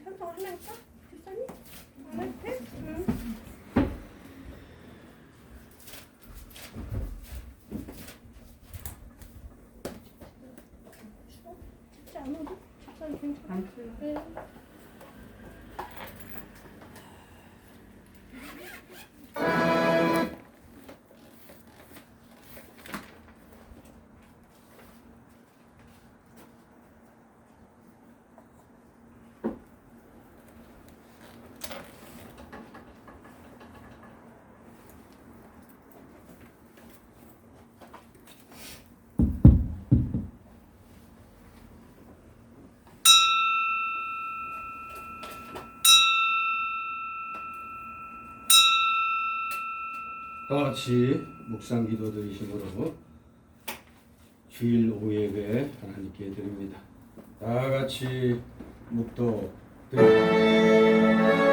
찬송 하나 할까? 집사님? 안 해도 돼? 응. 춥지 않아도? 집사님 괜찮아? 안 추워. 네. 다 같이 묵상 기도 드리심으로 주일 오예배 하나님께 드립니다. 다 같이 묵도 드립니다.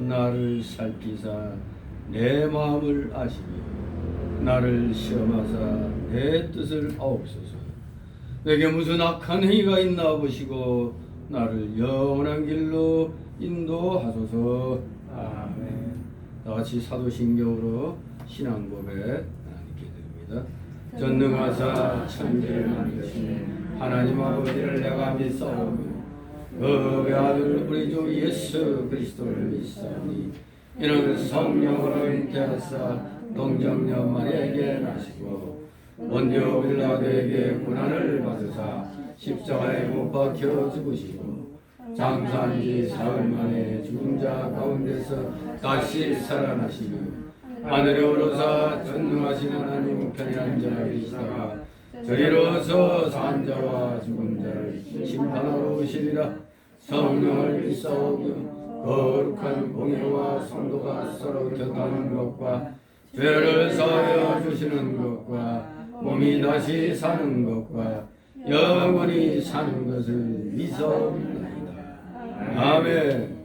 나를 살피사 내 마음을 아시며 나를 시험하사 내 뜻을 아옵소서. 내게 무슨 악한 행위가 있나 보시고 나를 영원한 길로 인도하소서. 아멘. 다같이 사도신경으로 신앙고백 하나님께 드립니다. 전능하사 천지를 만드신 하나님 아버지를 내가 믿사오며 그 아들 우리 주 예수 그리스도를 믿사오니 이는 성령으로 잉태하사 동정녀 마리아에게 나시고 본디오 빌라도에게 고난을 받으사 십자가에 못 박혀 죽으시고 장사한 지 사흘 만에 죽은 자 가운데서 다시 살아나시며 하늘에 오르사 전능하신 하나님 편에 앉아 계시다가 저희로서 산 자와 죽은 자를 심판하러 오시리라. 성령을 믿사오며 거룩한 공예와 성도가 서로 곁하는 것과 죄를 사하여 주시는 것과 몸이 다시 사는 것과 영원히 사는 것을 믿사옵나이다. 아멘.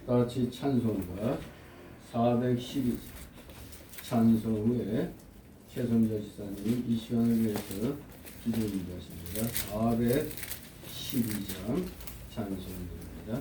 다같이 찬송가 412장 찬송 후에 최선자 지사님이 이 시간을 위해서 기도 인도하십니다. 412장 찬송입니다.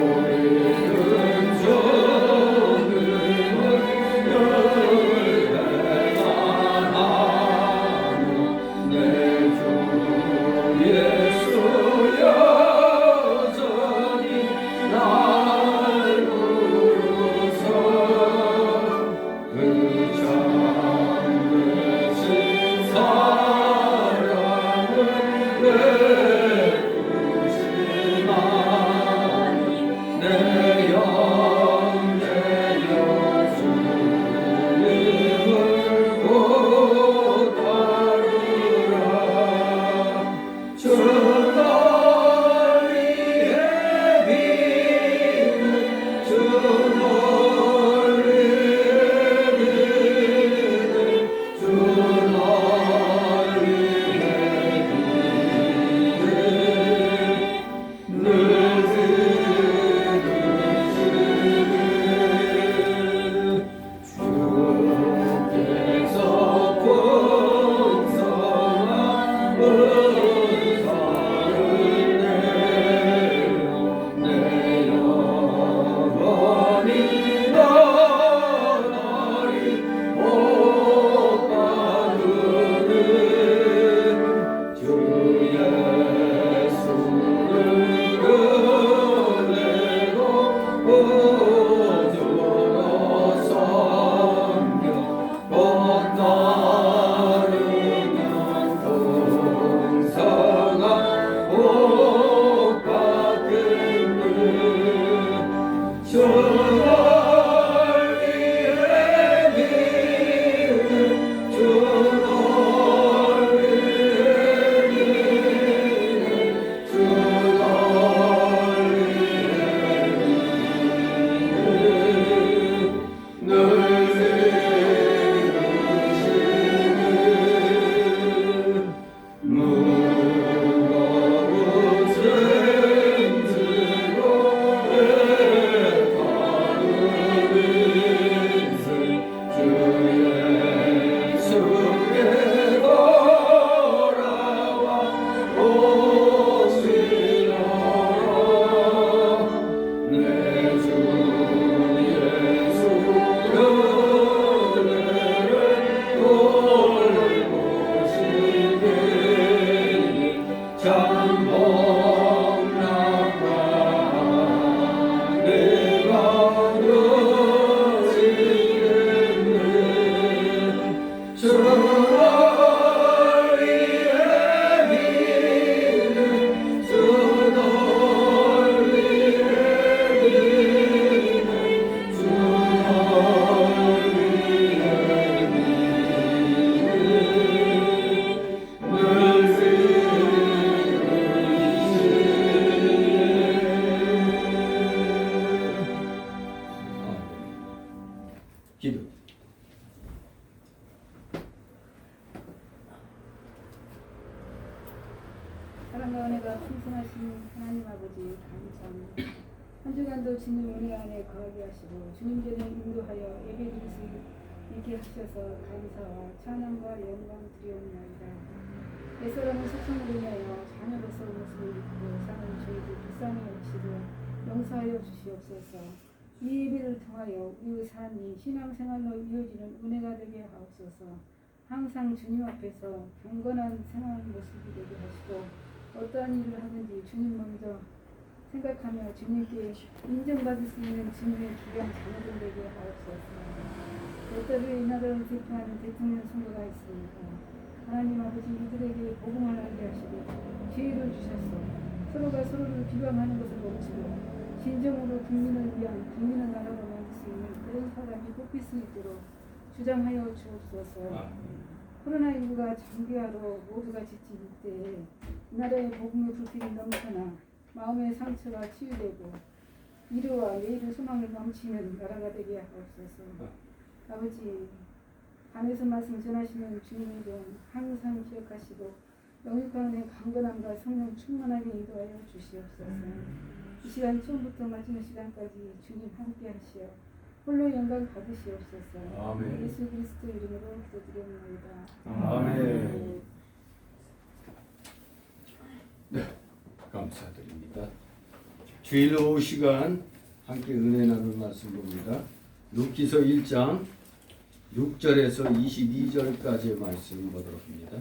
우리는 조금은 사랑과 은혜가 풍성하신 하나님 아버지 감사합니다. 한 주간도 주님 은혜 안에 거하게 하시고 주님 전에 인도하여 예배드릴 수 있게 하셔서 감사와 찬양과 영광 드리옵나이다. 옛사람은 속성으로 인하여 자녀로서 모습을 입고 사는 저희들 불쌍히 여기시고 용서하여 주시옵소서. 이 예배를 통하여 우리의 삶이 신앙생활로 이어지는 은혜가 되게 하옵소서. 항상 주님 앞에서 경건한 생활 모습이 되게 하시고 어떠한 일을 하든지 주님 먼저 생각하며 주님께 인정받을 수 있는 주님의 귀한 자녀들 되게 하옵소서. 롯데를 이 나라를 대표하는 대통령 선거가 있습니다. 하나님 아버지 이들에게 복음을 알게 하시고 기회를 주셔서 서로가 서로를 비방하는 것을 멈추고 진정으로 국민을 위한 국민의 나라로 만들 수 있는 그런 사람이 뽑힐 수 있도록 주장하여 주옵소서. 코로나19가 장기화로 모두가 지친 이때에 나라의 복음의 불길이 넘쳐나 마음의 상처가 치유되고 미래와 내일의 소망을 넘치는 나라가 되게 하옵소서. 아버지, 밤에서 말씀 전하시는 주님의 종 항상 기억하시고 영육한 은혜 강건함과 성령 충만하게 인도하여 주시옵소서. 이 시간 처음부터 마치는 시간까지 주님 함께 하시어 홀로 영광 받으시옵소서. 아멘. 예수 그리스도 이름으로 기도드립니다. 아멘. 네, 감사드립니다. 주일 오후 시간 함께 은혜 나눌 말씀 봅니다. 룻기서 1장 6절에서 22절까지의 말씀 보도록 합니다.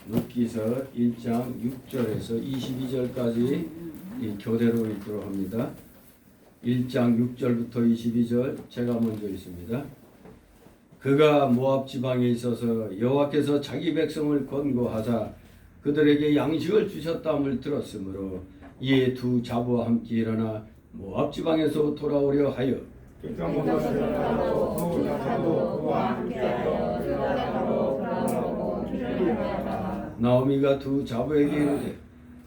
룻기서 1장 6절에서 22절까지 이 교대로 읽도록 합니다. 1장 6절부터 22절 제가 먼저 읽습니다. 그가 모압 지방에 있어서 여호와께서 자기 백성을 권고하사 그들에게 양식을 주셨다함을 들었으므로 이에 두 자부와 함께 일어나 모압 지방에서 돌아오려 하여 나오미가 두 자부에게 이르되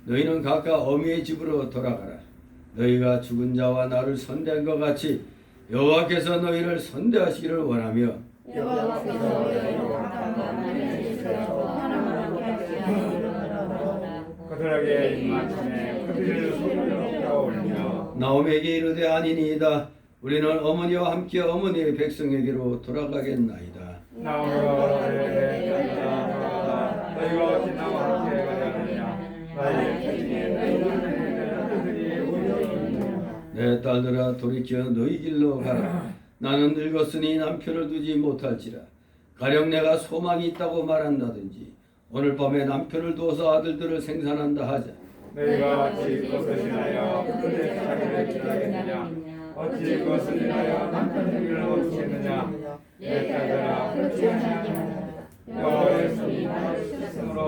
너희는 각각 어미의 집으로 돌아가라. 너희가 죽은 자와 나를 선대한 것 같이 여호와께서 너희를 선대하시기를 원하며 그들에게 입맞춤에 그들을 손으로 올리며 나오미에게 이르되 아니니이다. 우리는 어머니와 함께 어머니의 백성에게로 돌아가겠나이다. 나오미가 너희가 어찌 나와 함께 가자느냐 나의 태중에 너희들이 오리오리냐 내 딸들아 돌이켜 너희 길로 가라. 나는 늙었으니 남편을 두지 못할지라. 가령 내가 소망이 있다고 말한다든지 오늘 밤에 남편을 두어서 아들들을 생산한다 하자. 너희가 어찌 그것을 인하여 그들의 자기를 기다리느냐 어찌 그것을 인하여 남편들을 얻겠느냐 내 딸들아 그렇지 아니하냐 여호와의 손이 나를 씻음으로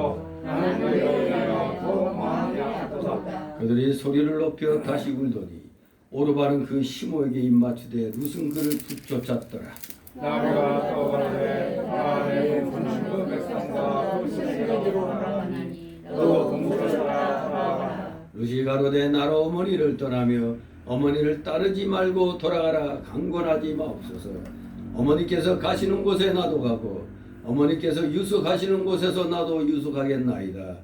나는 너희로 인하여 더욱 마음이 아프도다. 그들이 소리를 높여 다시 울더니 오르바는 그 시모에게 입맞추되 룻은 그를 쫓았더라. 나무가 떠오르되 나의 분신부 백성과 불신에게로 가라니 또 동물들아 돌아가라. 룻이 가로되 나로 어머니를 떠나며 어머니를 따르지 말고 돌아가라. 강권하지 마옵소서. 어머니께서 가시는 곳에 나도 가고 어머니께서 유숙하시는 곳에서 나도 유숙하겠나이다.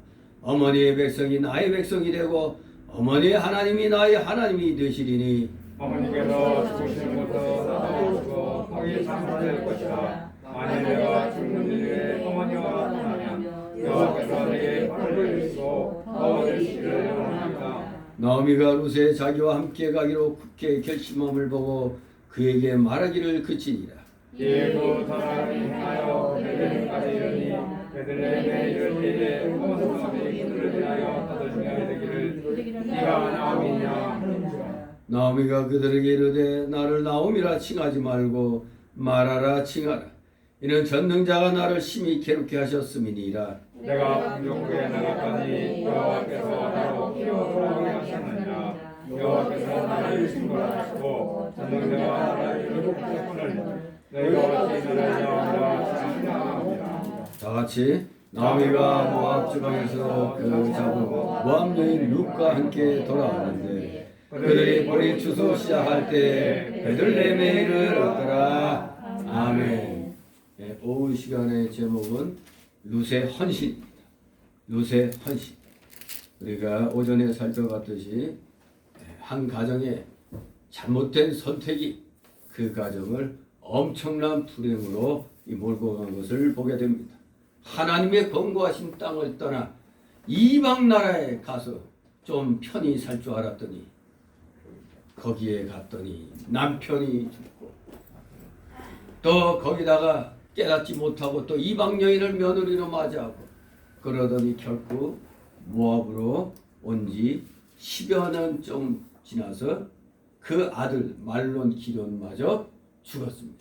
어머니의 백성이 나의 백성이 되고 어머니의 하나님이 나의 하나님이 되시리니 어머니께서 죽으시는 것도 나도 죽고 거기 장사될 것이다. 만일 내가 죽는 이후에 어머니와 떠나면 여호와께서 내게 벌을 주시고 더 내시기를 원합니다. 나오미가 룻의 자기와 함께 가기로 굳게 결심함을 보고 그에게 말하기를 그치니라. 이에 그 사람이 행하여 베들레헴까지 이르니 베들레헴에 이를 때에 온 사람이 그들을 위하여 다들 중하게 되기를 네가 나오미냐. 나오미가 그들에게 이르되 나를 나오미라 칭하지 말고 말하라 칭하라. 이는 전능자가 나를 심히 괴롭게 하셨음이니라. 내가 궁정국에 나갔더니 여호와께서 나로 키워보라고 하셨느니라. 여호와께서 나를 신고하시고 전능자가 나를 괴롭히셨거늘 내가 어찌 너를 여호와라 생각합니다. 다 같이 나오미가 모압 지방에서 그 잡은 모압 여인 룻과 함께 돌아왔는데 그들이 보리 추수 시작할 때 베들레헴에 이르렀더라. 아멘. 네, 오후 시간의 제목은 룻의 헌신입니다. 룻의 헌신. 우리가 오전에 살펴봤듯이 한 가정의 잘못된 선택이 그 가정을 엄청난 불행으로 몰고 간 것을 보게 됩니다. 하나님의 권고하신 땅을 떠나 이방 나라에 가서 좀 편히 살 줄 알았더니 거기에 갔더니 남편이 죽고 또 거기다가 깨닫지 못하고 또 이방 여인을 며느리로 맞이하고 그러더니 결국 모압으로 온 지 10여 년쯤 지나서 그 아들 말론 기돈마저 죽었습니다.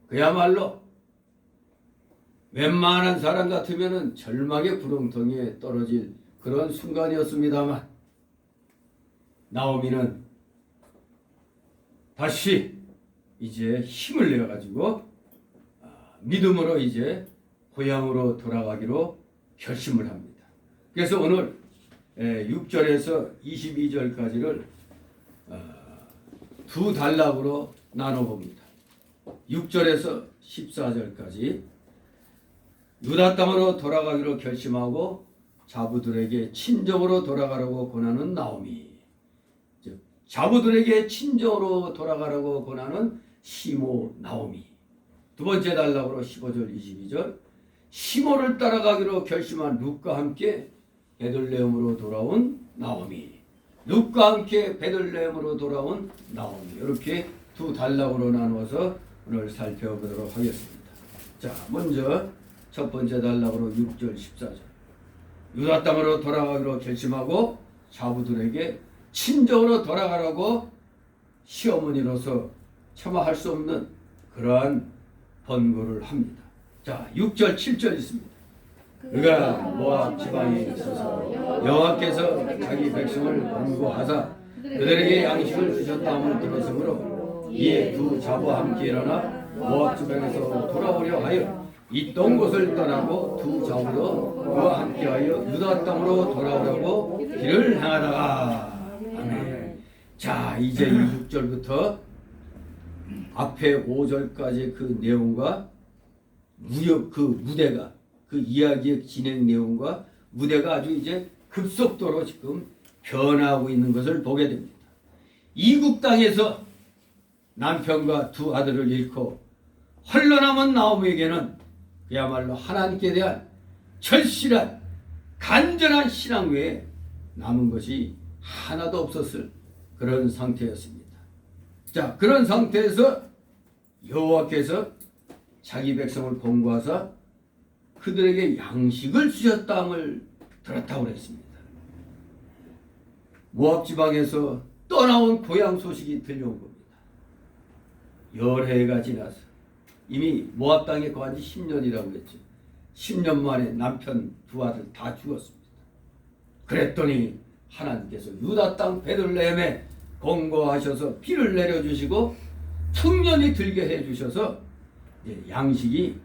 그야말로 웬만한 사람 같으면 절망의 구렁텅이에 떨어질 그런 순간이었습니다만 나오미는 다시 이제 힘을 내가지고 믿음으로 이제 고향으로 돌아가기로 결심을 합니다. 그래서 오늘 6절에서 22절까지를 두 단락으로 나눠봅니다. 6절에서 14절까지 유다 땅으로 돌아가기로 결심하고 자부들에게 친정으로 돌아가라고 권하는 나오미, 즉 자부들에게 친정으로 돌아가라고 권하는 시모 나오미. 두 번째 단락으로 15절 22절 시모를 따라가기로 결심한 룻과 함께 베들레헴으로 돌아온 나오미, 룻과 함께 베들레헴으로 돌아온 나오미. 이렇게 두 단락으로 나누어서 오늘 살펴보도록 하겠습니다. 자, 먼저 첫 번째 단락으로 6절 14절 유다 땅으로 돌아가기로 결심하고 자부들에게 친정으로 돌아가라고 시어머니로서 참아할 수 없는 그러한 번거를 합니다. 자, 6절 7절 있습니다. 그가 모압 지방에 있어서 여호와께서 자기 백성을 권고하사 그들에게 양식을 주셨다함을 들었으므로 이에 두 자부와 함께 일어나 모압 지방에서 돌아오려 하여 있던 곳을 떠나고 두 자부도 그와 함께하여 유다 땅으로 돌아오려고 길을 향하다가 아멘. 자, 이제 이 6절부터 앞에 5절까지 그 내용과 그 무대가 그 이야기의 진행 내용과 무대가 아주 이제 급속도로 지금 변화하고 있는 것을 보게 됩니다. 이국 땅에서 남편과 두 아들을 잃고 홀로 남은 나오미에게는 그야말로 하나님께 대한 절실한 간절한 신앙 외에 남은 것이 하나도 없었을 그런 상태였습니다. 자, 그런 상태에서 여호와께서 자기 백성을 권고하사 그들에게 양식을 주셨다함을 들었다고 그랬습니다. 모압 지방에서 떠나온 고향 소식이 들려온 겁니다. 열해가 지나서 이미 모압 땅에 거한 지 10년이라고 했죠. 10년 만에 남편 두 아들 다 죽었습니다. 그랬더니 하나님께서 유다 땅 베들레헴에 권고하셔서 비를 내려주시고 풍년이 들게 해주셔서 양식이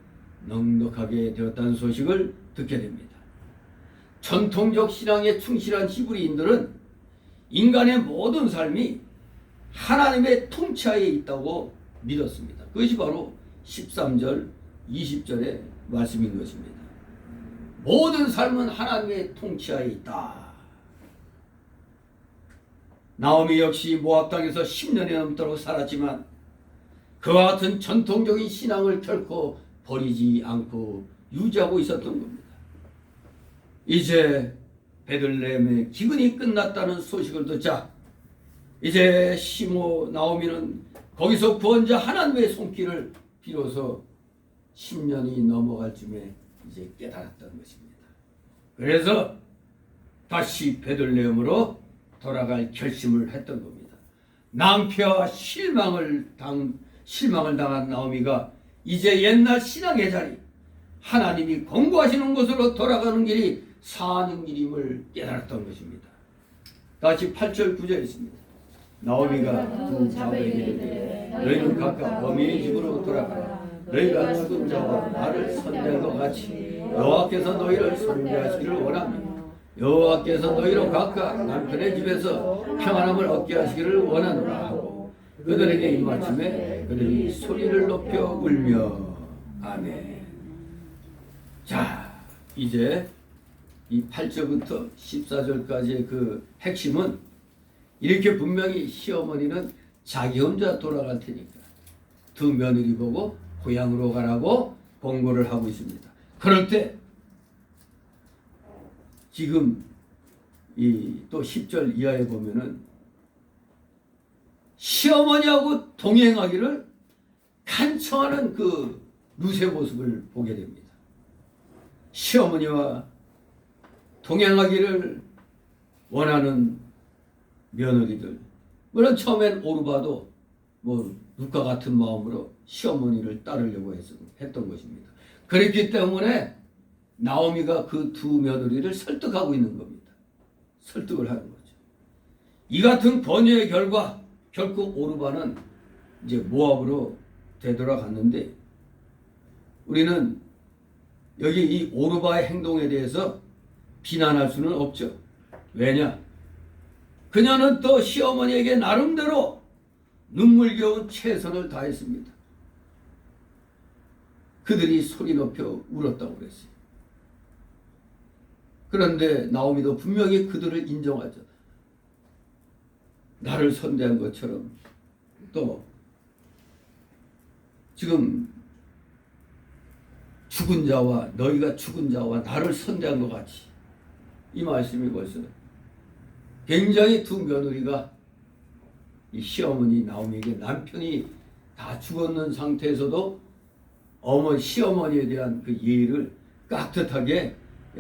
넉넉하게 되었다는 소식을 듣게 됩니다. 전통적 신앙에 충실한 히브리인들은 인간의 모든 삶이 하나님의 통치하에 있다고 믿었습니다. 그것이 바로 13절, 20절의 말씀인 것입니다. 모든 삶은 하나님의 통치하에 있다. 나오미 역시 모압 땅에서 10년이 넘도록 살았지만 그와 같은 전통적인 신앙을 결코 버리지 않고 유지하고 있었던 겁니다. 이제 베들레헴의 기근이 끝났다는 소식을 듣자 이제 시모 나오미는 거기서 구원자 하나님의 손길을 비로소 10년이 넘어갈 쯤에 이제 깨달았던 것입니다. 그래서 다시 베들레헴으로 돌아갈 결심을 했던 겁니다. 낭패와 실망을 당한 나오미가 이제 옛날 신앙의 자리, 하나님이 권고하시는 곳으로 돌아가는 길이 사는 길임을 깨달았던 것입니다. 다시 8절 9절 있습니다. 나오미가 두 자매에게 이르되 너희는 각각 어미의 집으로 돌아가라. 너희가 죽은 자와 나를 선대한 것 같이 여호와께서 너희를 선대하시기를 원하며 여호와께서 너희로 각각 남편의 집에서 평안함을 얻게 하시기를 원하노라 하고 그들에게 입맞춤에 그들이 소리를 높여 울며 아멘. 자, 이제 이 8절부터 14절까지의 그 핵심은 이렇게 분명히 시어머니는 자기 혼자 돌아갈 테니까 두 며느리 보고 고향으로 가라고 권고를 하고 있습니다. 그럴 때 지금 이 또 10절 이하에 보면은 시어머니하고 동행하기를 간청하는 그 룻의 모습을 보게 됩니다. 시어머니와 동행하기를 원하는 며느리들, 물론 처음엔 오르바도 뭐 룻과 같은 마음으로 시어머니를 따르려고 했던 것입니다. 그렇기 때문에 나오미가 그 두 며느리를 설득하고 있는 겁니다. 설득을 하는 거죠. 이 같은 번뇌의 결과 결국 오르바는 이제 모압으로 되돌아갔는데 우리는 여기 이 오르바의 행동에 대해서 비난할 수는 없죠. 왜냐? 그녀는 또 시어머니에게 나름대로 눈물겨운 최선을 다했습니다. 그들이 소리 높여 울었다고 그랬어요. 그런데 나오미도 분명히 그들을 인정하죠. 나를 선대한 것처럼 또 지금 죽은 자와 너희가 죽은 자와 나를 선대한 것 같이 이 말씀이 벌써 굉장히 두 며느리가 이 시어머니 나오미에게 남편이 다 죽었는 상태에서도 시어머니에 대한 그 예의를 깍듯하게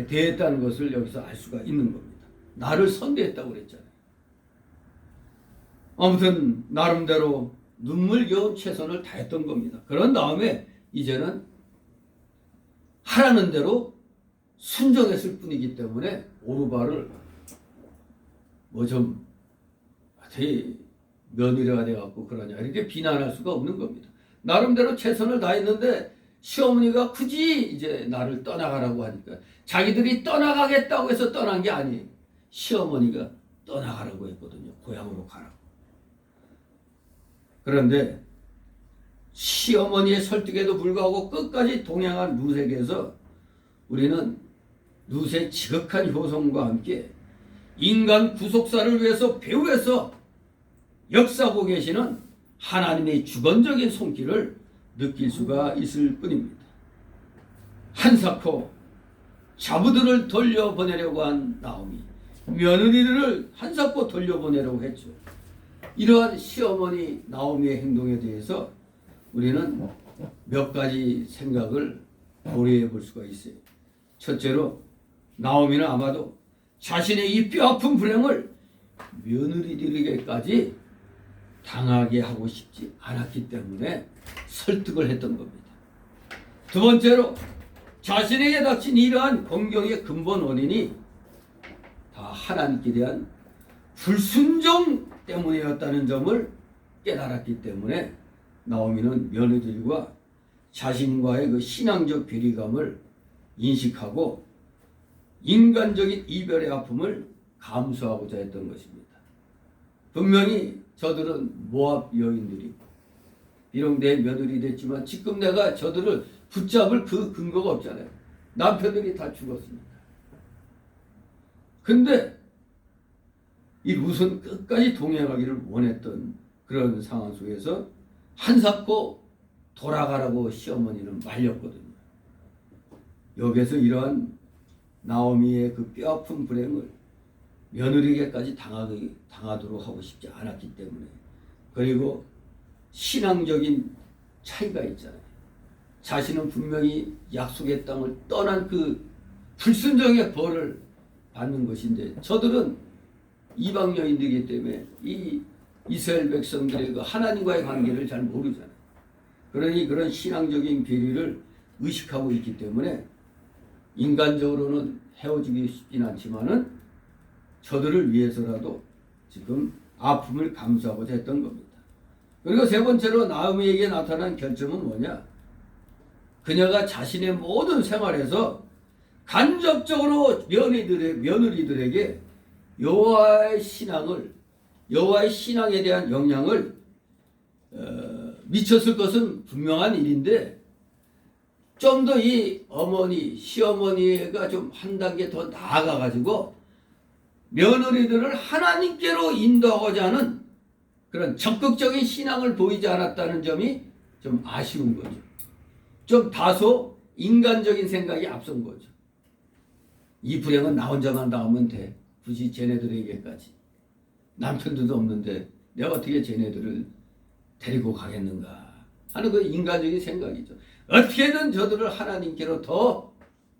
대했다는 것을 여기서 알 수가 있는 겁니다. 나를 선대했다고 그랬잖아요. 아무튼 나름대로 눈물겨운 최선을 다했던 겁니다. 그런 다음에 이제는 하라는 대로 순종했을 뿐이기 때문에 오르바를 뭐 좀 되게 며느리가 돼갖고 그러냐 이렇게 비난할 수가 없는 겁니다. 나름대로 최선을 다했는데 시어머니가 굳이 이제 나를 떠나가라고 하니까 자기들이 떠나가겠다고 해서 떠난 게 아니에요. 시어머니가 떠나가라고 했거든요. 고향으로 가라고. 그런데 시어머니의 설득에도 불구하고 끝까지 동행한 룻에게서 우리는 룻의 지극한 효성과 함께 인간 구속사를 위해서 배후에서 역사하고 계시는 하나님의 주권적인 손길을 느낄 수가 있을 뿐입니다. 한사코 자부들을 돌려보내려고 한 나오미, 며느리들을 한사코 돌려보내려고 했죠. 이러한 시어머니 나오미의 행동에 대해서 우리는 몇 가지 생각을 고려해 볼 수가 있어요. 첫째로 나오미는 아마도 자신의 이 뼈아픈 불행을 며느리들에게까지 당하게 하고 싶지 않았기 때문에 설득을 했던 겁니다. 두 번째로 자신에게 닥친 이러한 공경의 근본 원인이 다 하나님께 대한 불순종 때문이었다는 점을 깨달았기 때문에 나오미는 며느리들과 자신과의 그 신앙적 괴리감을 인식하고 인간적인 이별의 아픔을 감수하고자 했던 것입니다. 분명히 저들은 모압 여인들이고 비록 내 며느리 됐지만 지금 내가 저들을 붙잡을 그 근거가 없잖아요. 남편들이 다 죽었으니까. 근데 이 룻은 끝까지 동행하기를 원했던 그런 상황 속에서 한사코 돌아가라고 시어머니는 말렸거든요. 여기에서 이러한 나오미의 그 뼈아픈 불행을 며느리에게까지 당하도록 하고 싶지 않았기 때문에, 그리고 신앙적인 차이가 있잖아요. 자신은 분명히 약속의 땅을 떠난 그 불순종의 벌을 받는 것인데 저들은 이방 여인들이기 때문에 이 이스라엘 백성들의 그 하나님과의 관계를 잘 모르잖아요. 그러니 그런 신앙적인 괴리를 의식하고 있기 때문에 인간적으로는 헤어지기 쉽진 않지만은 저들을 위해서라도 지금 아픔을 감수하고자 했던 겁니다. 그리고 세 번째로 나오미에게 나타난 결점은 뭐냐? 그녀가 자신의 모든 생활에서 간접적으로 며느리들에게 여호와의 신앙에 대한 영향을 미쳤을 것은 분명한 일인데 좀 더 이 어머니, 시어머니가 좀 한 단계 더 나아가가지고 며느리들을 하나님께로 인도하고자 하는 그런 적극적인 신앙을 보이지 않았다는 점이 좀 아쉬운 거죠. 좀 다소 인간적인 생각이 앞선 거죠. 이 불행은 나 혼자만 당하면 돼. 굳이 쟤네들에게까지. 남편들도 없는데 내가 어떻게 쟤네들을 데리고 가겠는가 하는 그 인간적인 생각이죠. 어떻게든 저들을 하나님께로 더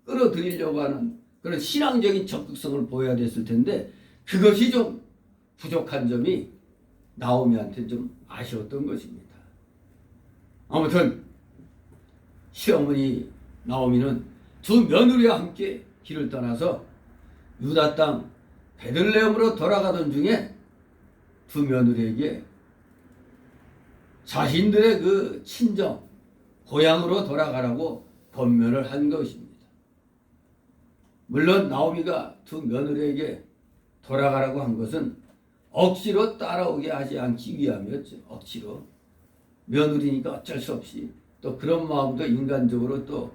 끌어들이려고 하는 그런 신앙적인 적극성을 보여야 됐을 텐데 그것이 좀 부족한 점이 나오미한테 좀 아쉬웠던 것입니다. 아무튼 시어머니 나오미는 두 며느리와 함께 길을 떠나서 유다 땅 베들레헴으로 돌아가던 중에 두 며느리에게 자신들의 그 친정 고향으로 돌아가라고 권면을 한 것입니다. 물론 나오미가 두 며느리에게 돌아가라고 한 것은 억지로 따라오게 하지 않기 위함이었죠. 억지로. 며느리니까 어쩔 수 없이 또 그런 마음도 인간적으로 또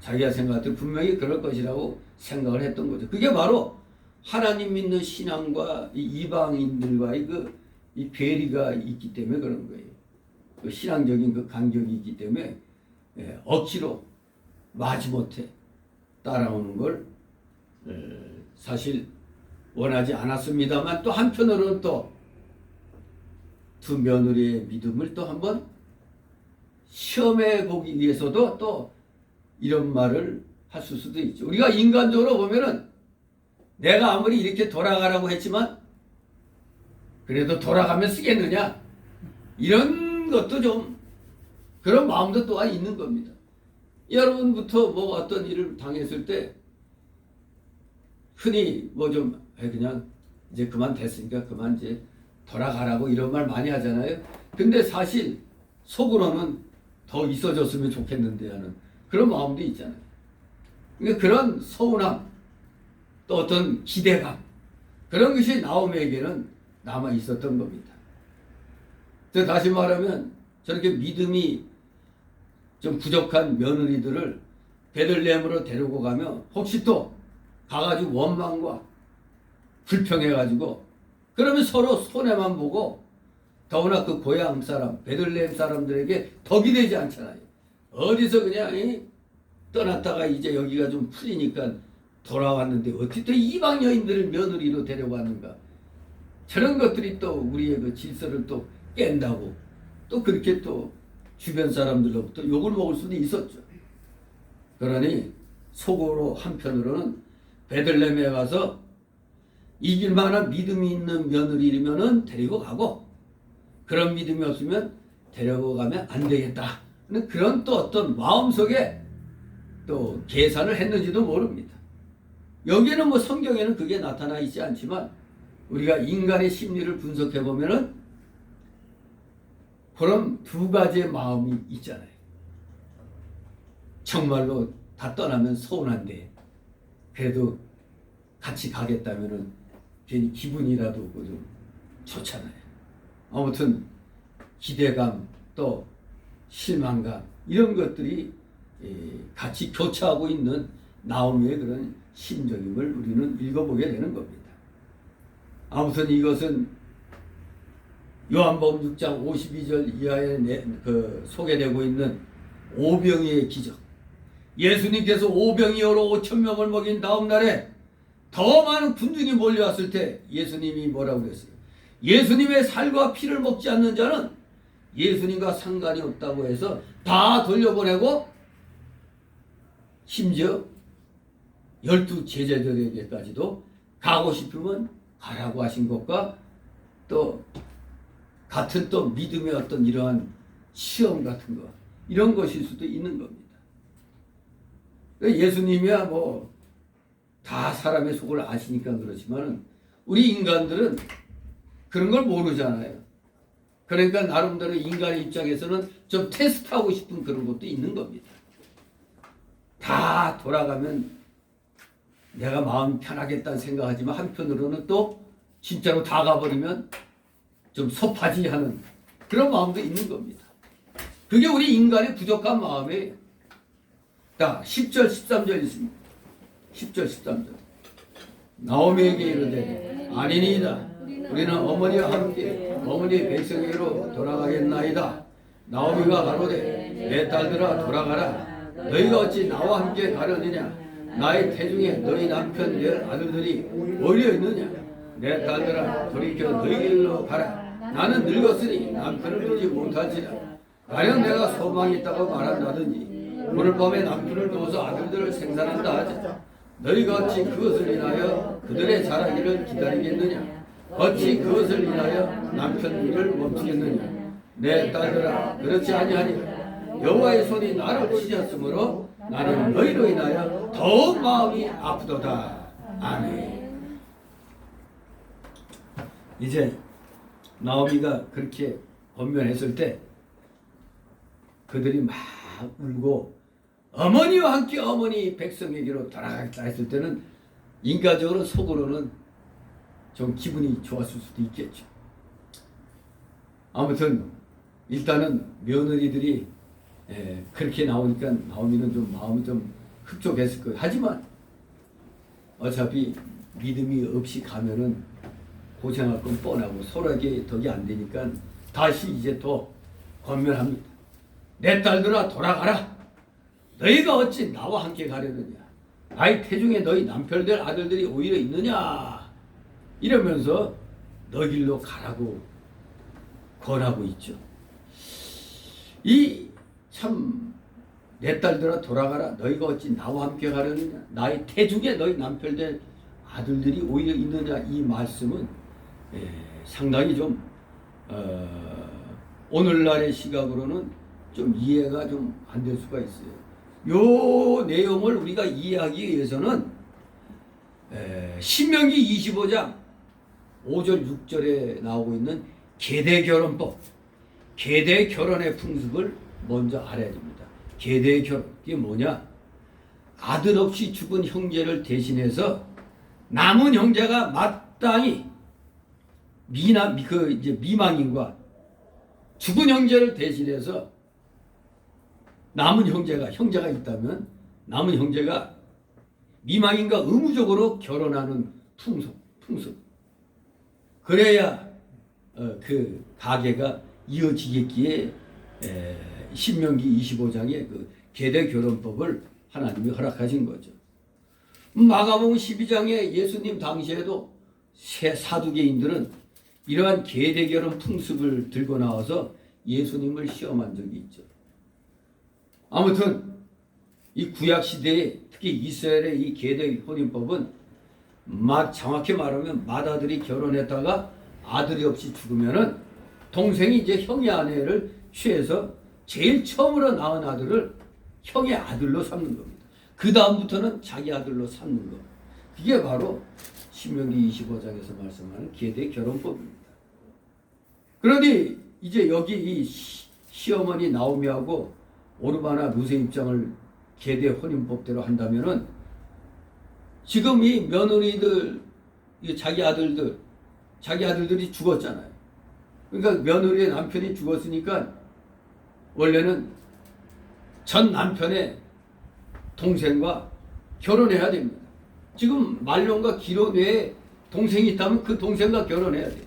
자기가 생각할 때 분명히 그럴 것이라고 생각을 했던 거죠. 그게 바로 하나님 믿는 신앙과 이 이방인들과의 이 괴리가 있기 때문에 그런 거예요. 그 신앙적인 그 간격이 있기 때문에 억지로 마지못해 따라오는 걸 사실 원하지 않았습니다만 또 한편으로는 또 두 며느리의 믿음을 또 한번 시험해 보기 위해서도 또 이런 말을 했을 수도 있죠. 우리가 인간적으로 보면은 내가 아무리 이렇게 돌아가라고 했지만 그래도 돌아가면 쓰겠느냐 이런 것도 좀 그런 마음도 또한 있는 겁니다. 여러분부터 뭐 어떤 일을 당했을 때 흔히 뭐 좀 그냥 이제 그만 됐으니까 그만 이제 돌아가라고 이런 말 많이 하잖아요. 근데 사실 속으로는 더 있어졌으면 좋겠는데 하는 그런 마음도 있잖아요. 그러니까 그런 서운함 또 어떤 기대감 그런 것이 나오미에게는 남아 있었던 겁니다. 다시 말하면 저렇게 믿음이 좀 부족한 며느리들을 베들레헴으로 데리고 가면 혹시 또 가가지고 원망과 불평해가지고 그러면 서로 손해만 보고 더구나 그 고향 사람 베들레헴 사람들에게 덕이 되지 않잖아요. 어디서 그냥 떠났다가 이제 여기가 좀 풀리니까 돌아왔는데 어떻게 또 이방 여인들을 며느리로 데려왔는가. 저런 것들이 또 우리의 그 질서를 또 깬다고 또 그렇게 또 주변 사람들로부터 욕을 먹을 수도 있었죠. 그러니 속으로 한편으로는 베들레헴에 가서 이길 만한 믿음이 있는 며느리면은 데리고 가고 그런 믿음이 없으면 데리고 가면 안 되겠다. 그런 또 어떤 마음속에 또 계산을 했는지도 모릅니다. 여기에는 뭐 성경에는 그게 나타나 있지 않지만 우리가 인간의 심리를 분석해 보면은 그런 두 가지의 마음이 있잖아요. 정말로 다 떠나면 서운한데 그래도 같이 가겠다면은 괜히 기분이라도 좀 좋잖아요. 아무튼 기대감 또 실망감 이런 것들이 같이 교차하고 있는 나오미의 그런 심정임을 우리는 읽어보게 되는 겁니다. 아무튼 이것은 요한복음 6장 52절 이하에 소개되고 있는 오병이의 기적. 예수님께서 오병이어로 5,000명을 먹인 다음 날에 더 많은 군중이 몰려왔을 때 예수님이 뭐라고 그랬어요? 예수님의 살과 피를 먹지 않는 자는 예수님과 상관이 없다고 해서 다 돌려보내고 심지어 12 제자들에게까지도 가고 싶으면 가라고 하신 것과 또 같은 또 믿음의 어떤 이러한 시험 같은 거 이런 것일 수도 있는 겁니다. 예수님이야 뭐 다 사람의 속을 아시니까 그렇지만 우리 인간들은 그런 걸 모르잖아요. 그러니까 나름대로 인간의 입장에서는 좀 테스트하고 싶은 그런 것도 있는 겁니다. 다 돌아가면 내가 마음 편하겠다는 생각하지만 한편으로는 또 진짜로 다 가버리면 좀 섭하지 하는 그런 마음도 있는 겁니다. 그게 우리 인간의 부족한 마음이에요. 딱 10절 13절 있습니다. 10절 13절. 나오미에게 이르되 아니니이다. 우리는 어머니와 함께 어머니의 백성에게로 돌아가겠나이다. 나오미가 가로되 내 딸들아 돌아가라. 너희가 어찌 나와 함께 가려느냐. 나의 태중에 너희 남편 내 아들들이 어려 있느냐. 내 딸들아 돌이켜 너희 길로 가라. 나는 늙었으니 남편을 두지 못할지라. 가령 내가 소망이 있다고 말한다든지 오늘 밤에 남편을 두어서 아들들을 생산한다 하자. 너희가 어찌 그것을 인하여 그들의 자라기를 기다리겠느냐. 어찌 그것을 인하여 남편 일을 멈추겠느냐. 내 딸들아 그렇지 아니하니라. 여호와의 손이 나를 치셨으므로 나는 너희로 인하여 더욱 마음이 아프도다. 아멘. 이제 나오미가 그렇게 권면했을 때 그들이 막 울고 어머니와 함께 어머니 백성에게로 돌아가겠다 했을 때는 인간적으로 속으로는 좀 기분이 좋았을 수도 있겠죠. 아무튼 일단은 며느리들이 그렇게 나오니까 나오미는 좀 마음이 좀 흡족했을 거예요. 하지만 어차피 믿음이 없이 가면은 고생할 건 뻔하고 서로에게 덕이 안 되니까 다시 이제 더 권면합니다. 내 딸들아 돌아가라. 너희가 어찌 나와 함께 가려느냐. 나의 태중에 너희 남편들 아들들이 오히려 있느냐. 이러면서 너 길로 가라고 권하고 있죠. 이 참 내 딸들아 돌아가라. 너희가 어찌 나와 함께 가려느냐. 나의 태중에 너희 남편들 아들들이 오히려 있느냐. 이 말씀은 상당히 좀 오늘날의 시각으로는 좀 이해가 좀 안 될 수가 있어요. 요 내용을 우리가 이해하기 위해서는 신명기 25장 5절 6절에 나오고 있는 계대결혼법, 계대결혼의 풍습을 먼저 알아야 됩니다. 계대결혼, 이게 뭐냐? 아들 없이 죽은 형제를 대신해서 남은 형제가 마땅히 미망인과 죽은 형제를 대신해서 남은 형제가 있다면 남은 형제가 미망인과 의무적으로 결혼하는 풍습. 그래야 그 가계가 이어지겠기에 신명기 25장의 그 계대 결혼법을 하나님이 허락하신 거죠. 마가복음 12장에 예수님 당시에도 사두개인들은 이러한 계대 결혼 풍습을 들고 나와서 예수님을 시험한 적이 있죠. 아무튼 이 구약 시대에 특히 이스라엘의 이 계대 혼인법은 정확히 말하면 맏아들이 결혼했다가 아들이 없이 죽으면은 동생이 이제 형의 아내를 취해서 제일 처음으로 낳은 아들을 형의 아들로 삼는 겁니다. 그 다음부터는 자기 아들로 삼는 것. 그게 바로 신명기 25장에서 말씀하는 계대 결혼법입니다. 그러니 이제 여기 이 시어머니 나오미하고 오르바나 루세 입장을 계대 혼인법대로 한다면은 지금 이 며느리들, 자기 아들들이 죽었잖아요. 그러니까 며느리의 남편이 죽었으니까 원래는 전 남편의 동생과 결혼해야 됩니다. 지금 말년과 기로 외에 동생이 있다면 그 동생과 결혼해야 돼요.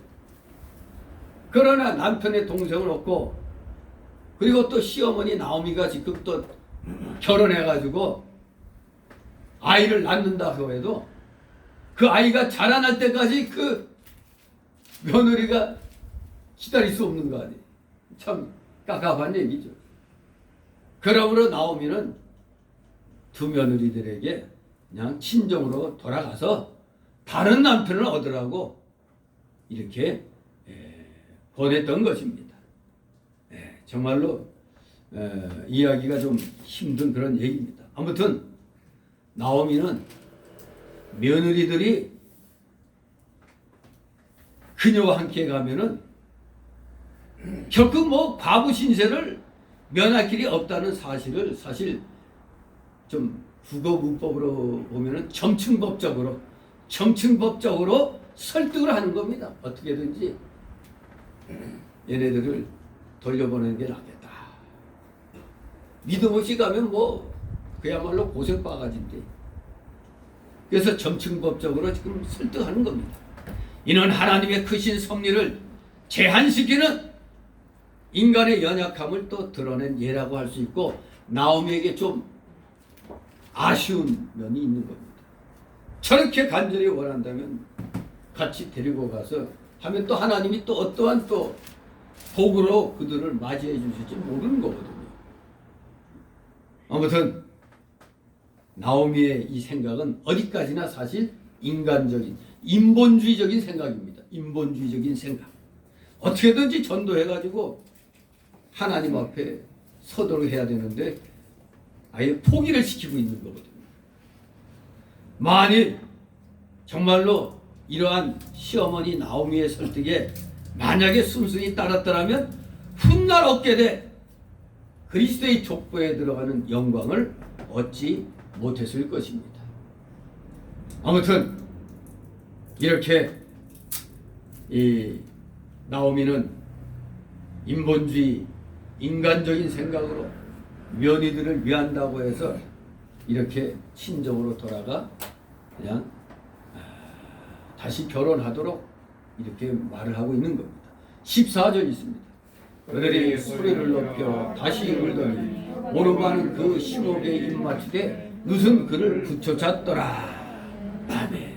그러나 남편의 동생을 얻고 그리고 또 시어머니 나오미가 지금 또 결혼해가지고 아이를 낳는다고 해도 그 아이가 자라날 때까지 그 며느리가 기다릴 수 없는 거 아니에요. 참 깝깝한 얘기죠. 그러므로 나오미는 두 며느리들에게 그냥 친정으로 돌아가서 다른 남편을 얻으라고 이렇게 보냈던 것입니다. 정말로 이해하기가 좀 힘든 그런 얘기입니다. 아무튼 나오미는 며느리들이 그녀와 함께 가면은 결코 뭐 과부 신세를 면할 길이 없다는 사실을 사실 좀 국어 문법으로 보면은 점층법적으로 설득을 하는 겁니다. 어떻게든지 얘네들을 돌려보내는 게 낫겠다. 믿음 없이 가면 뭐 그야말로 고생바가지인데. 그래서 점층법적으로 지금 설득하는 겁니다. 이는 하나님의 크신 섭리를 제한시키는 인간의 연약함을 또 드러낸 예라고 할 수 있고, 나오미에게 좀 아쉬운 면이 있는 겁니다. 저렇게 간절히 원한다면 같이 데리고 가서 하면 또 하나님이 또 어떠한 또 복으로 그들을 맞이해 주실지 모르는 거거든요. 아무튼 나오미의 이 생각은 어디까지나 사실 인간적인 인본주의적인 생각입니다. 인본주의적인 생각. 어떻게든지 전도해가지고 하나님 앞에 서도록 해야 되는데 아예 포기를 시키고 있는 거거든요. 만일 정말로 이러한 시어머니 나오미의 설득에 만약에 순순히 따랐더라면 훗날 얻게 돼 그리스도의 족보에 들어가는 영광을 얻지 못했을 것입니다. 아무튼 이렇게 이 나오미는 인본주의 인간적인 생각으로 며느리들을 위한다고 해서 이렇게 친정으로 돌아가 그냥 다시 결혼하도록 이렇게 말을 하고 있는 겁니다. 14절 있습니다. 그들이 소리를 높여 다시 울더니 오르바는 그 심옥에 입맞추되 룻은 그를 붙여찼더라. 아멘.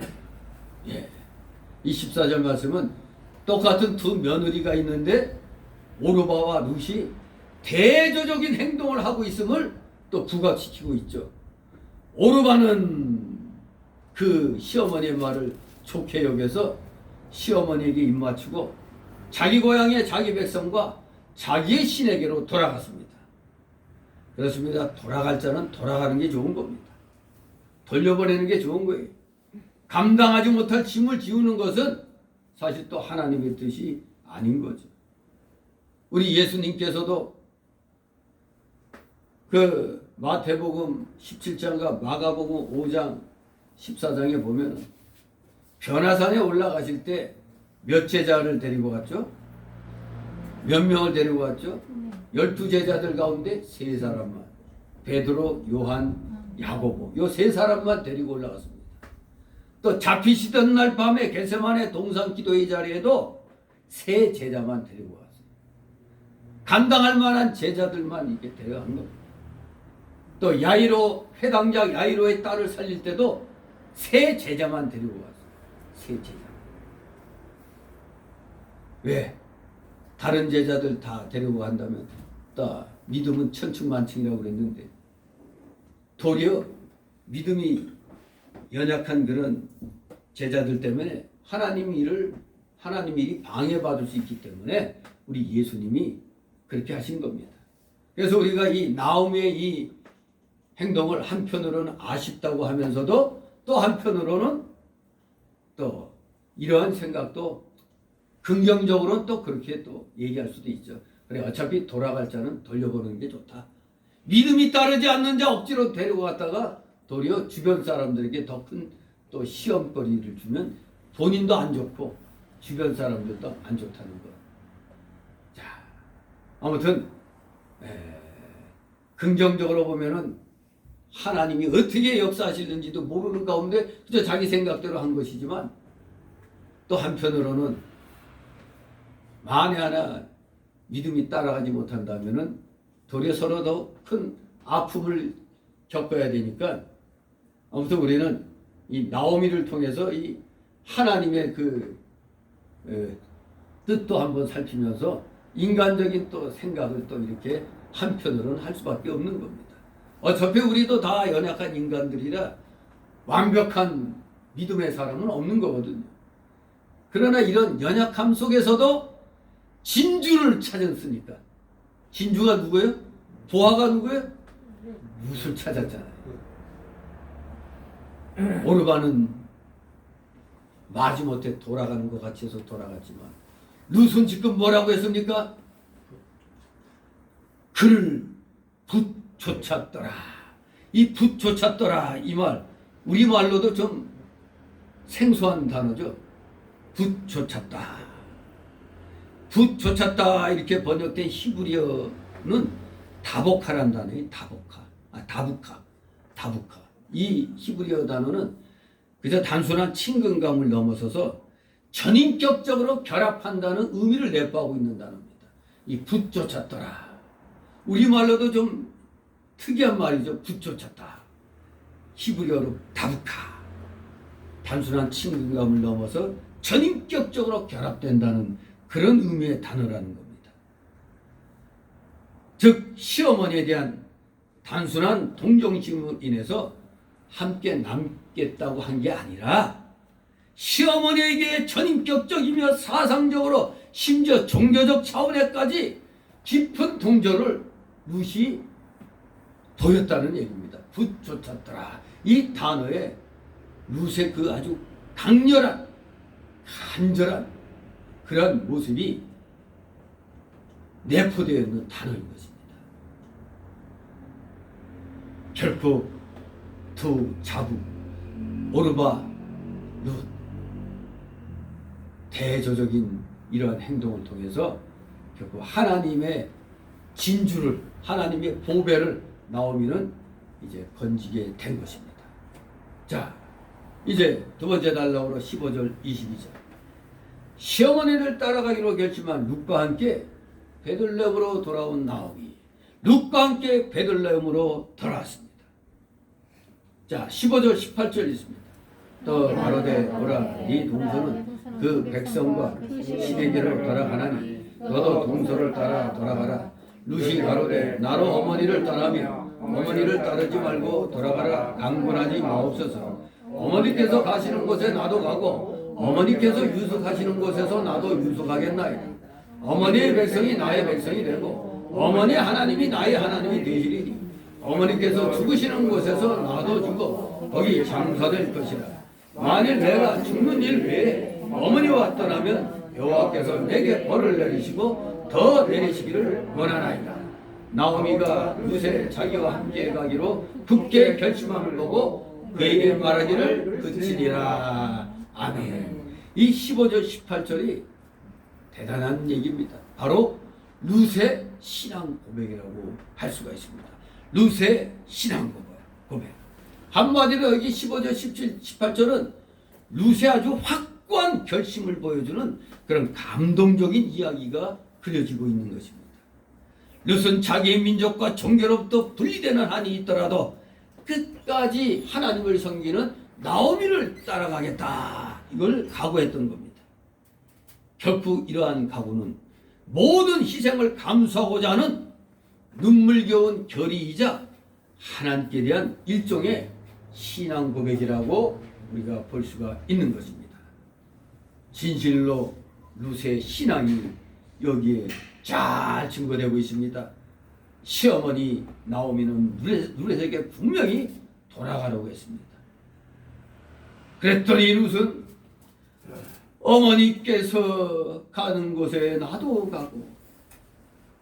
예. 이 14절 말씀은 똑같은 두 며느리가 있는데 오르바와 룻이 대조적인 행동을 하고 있음을 또 부각시키고 있죠. 오르바는 그 시어머니의 말을 좋게 여겨서 시어머니에게 입맞추고 자기 고향의 자기 백성과 자기의 신에게로 돌아갔습니다. 그렇습니다. 돌아갈 자는 돌아가는 게 좋은 겁니다. 돌려보내는 게 좋은 거예요. 감당하지 못할 짐을 지우는 것은 사실 또 하나님의 뜻이 아닌 거죠. 우리 예수님께서도 그 마태복음 17장과 마가복음 5장 14장에 보면 변화산에 올라가실 때 몇 제자를 데리고 갔죠? 몇 명을 데리고 갔죠? 12제자들 가운데 3사람만, 베드로, 요한, 야고보, 요 3사람만 데리고 올라갔습니다. 또 잡히시던 날 밤에 겟세마네 동상 기도의 자리에도 3제자만 데리고 갔어요. 감당할 만한 제자들만 이렇게 데려간 겁니다. 또 야이로, 회당장 야이로의 딸을 살릴 때도 3제자만 데리고 갔어요. 3제자. 왜? 다른 제자들 다 데리고 간다면 또 믿음은 천층만층이라고 그랬는데 도리어 믿음이 연약한 그런 제자들 때문에 하나님 일이 방해받을 수 있기 때문에 우리 예수님이 그렇게 하신 겁니다. 그래서 우리가 이 나오미의 이 행동을 한편으로는 아쉽다고 하면서도 또 한편으로는 또 이러한 생각도 긍정적으로는 또 그렇게 또 얘기할 수도 있죠. 그래 어차피 돌아갈 자는 돌려보는 게 좋다. 믿음이 따르지 않는 자 억지로 데리고 갔다가 도리어 주변 사람들에게 더 큰 또 시험거리를 주면 본인도 안 좋고 주변 사람들도 안 좋다는 거. 자, 아무튼 긍정적으로 보면은 하나님이 어떻게 역사하시는지도 모르는 가운데 그저 자기 생각대로 한 것이지만 또 한편으로는 만에 하나 믿음이 따라가지 못한다면은 도리어 서로 더 큰 아픔을 겪어야 되니까 아무튼 우리는 이 나오미를 통해서 이 하나님의 그 뜻도 한번 살피면서 인간적인 또 생각을 또 이렇게 한편으로는 할 수밖에 없는 겁니다. 어차피 우리도 다 연약한 인간들이라 완벽한 믿음의 사람은 없는 거거든요. 그러나 이런 연약함 속에서도 진주를 찾았으니까. 진주가 누구예요? 보아가 누구예요? 룻을 찾았잖아요. 오르바는 마지못해 돌아가는 것 같이 해서 돌아갔지만 룻은 지금 뭐라고 했습니까? 그를 붙쫓았더라. 이 붙쫓았더라 이 말 우리말로도 좀 생소한 단어죠. 붙쫓았다. 붙쫓았다 이렇게 번역된 히브리어는 다복하란 단어예요. 다복하. 다부카. 다부카. 이 히브리어 단어는 그저 단순한 친근감을 넘어서서 전인격적으로 결합한다는 의미를 내포하고 있는 단어입니다. 이 붙쫓았더라. 우리말로도 좀 특이한 말이죠. 붙쫓았다. 히브리어로 다부카. 단순한 친근감을 넘어서 전인격적으로 결합된다는 그런 의미의 단어라는 겁니다. 즉 시어머니에 대한 단순한 동정심으로 인해서 함께 남겠다고 한 게 아니라 시어머니에게 전인격적이며 사상적으로 심지어 종교적 차원에까지 깊은 동조를 룻이 보였다는 얘기입니다. 붙쫓았더라. 이 단어에 룻의 그 아주 강렬한 간절한 그런 모습이 내포되어 있는 단어인 것입니다. 결코 두 자부 오르바 룻 대조적인 이러한 행동을 통해서 결코 하나님의 진주를 하나님의 보배를 나오미는 이제 건지게 된 것입니다. 자, 이제 두 번째 단락으로 15절 22절 시어머니를 따라가기로 결심한 룻과 함께 베들레헴으로 돌아온 나오미. 룻과 함께 베들레헴으로 돌아왔습니다. 자, 15절 18절 있습니다. 또 가로되 오라 네 동서는 그 백성과 시내기를 돌아가나니 너도 동서를 따라 돌아가라. 룻이 가로되 나로 어머니를 떠나며 어머니를 따르지 말고 돌아가라. 강권하지 마옵소서. 어머니께서 가시는 곳에 나도 가고 어머니께서 유숙하시는 곳에서 나도 유숙하겠나이다. 어머니의 백성이 나의 백성이 되고 어머니 하나님이 나의 하나님이 되시리니 어머니께서 죽으시는 곳에서 나도 죽어 거기 장사될 것이라. 만일 내가 죽는 일 외에 어머니와 떠나면 여호와께서 내게 벌을 내리시고 더 내리시기를 원하나이다. 나오미가 룻에 자기와 함께 가기로 굳게 결심함을 보고 그에게 말하기를 그치니라. 아멘. 이 15절 18절이 대단한 얘기입니다. 바로 룻의 신앙 고백이라고 할 수가 있습니다. 룻의 신앙 고백. 한마디로 여기 15절 17, 18절은 룻의 아주 확고한 결심을 보여주는 그런 감동적인 이야기가 그려지고 있는 것입니다. 룻은 자기의 민족과 종교로부터 분리되는 한이 있더라도 끝까지 하나님을 섬기는 나오미를 따라가겠다. 이걸 각오했던 겁니다. 결코 이러한 각오는 모든 희생을 감수하고자 하는 눈물겨운 결의이자 하나님께 대한 일종의 신앙 고백이라고 우리가 볼 수가 있는 것입니다. 진실로 룻의 신앙이 여기에 잘 증거되고 있습니다. 시어머니 나오미는 룻에게 분명히 돌아가려고 했습니다. 그랬더니 룻은 어머니께서 가는 곳에 나도 가고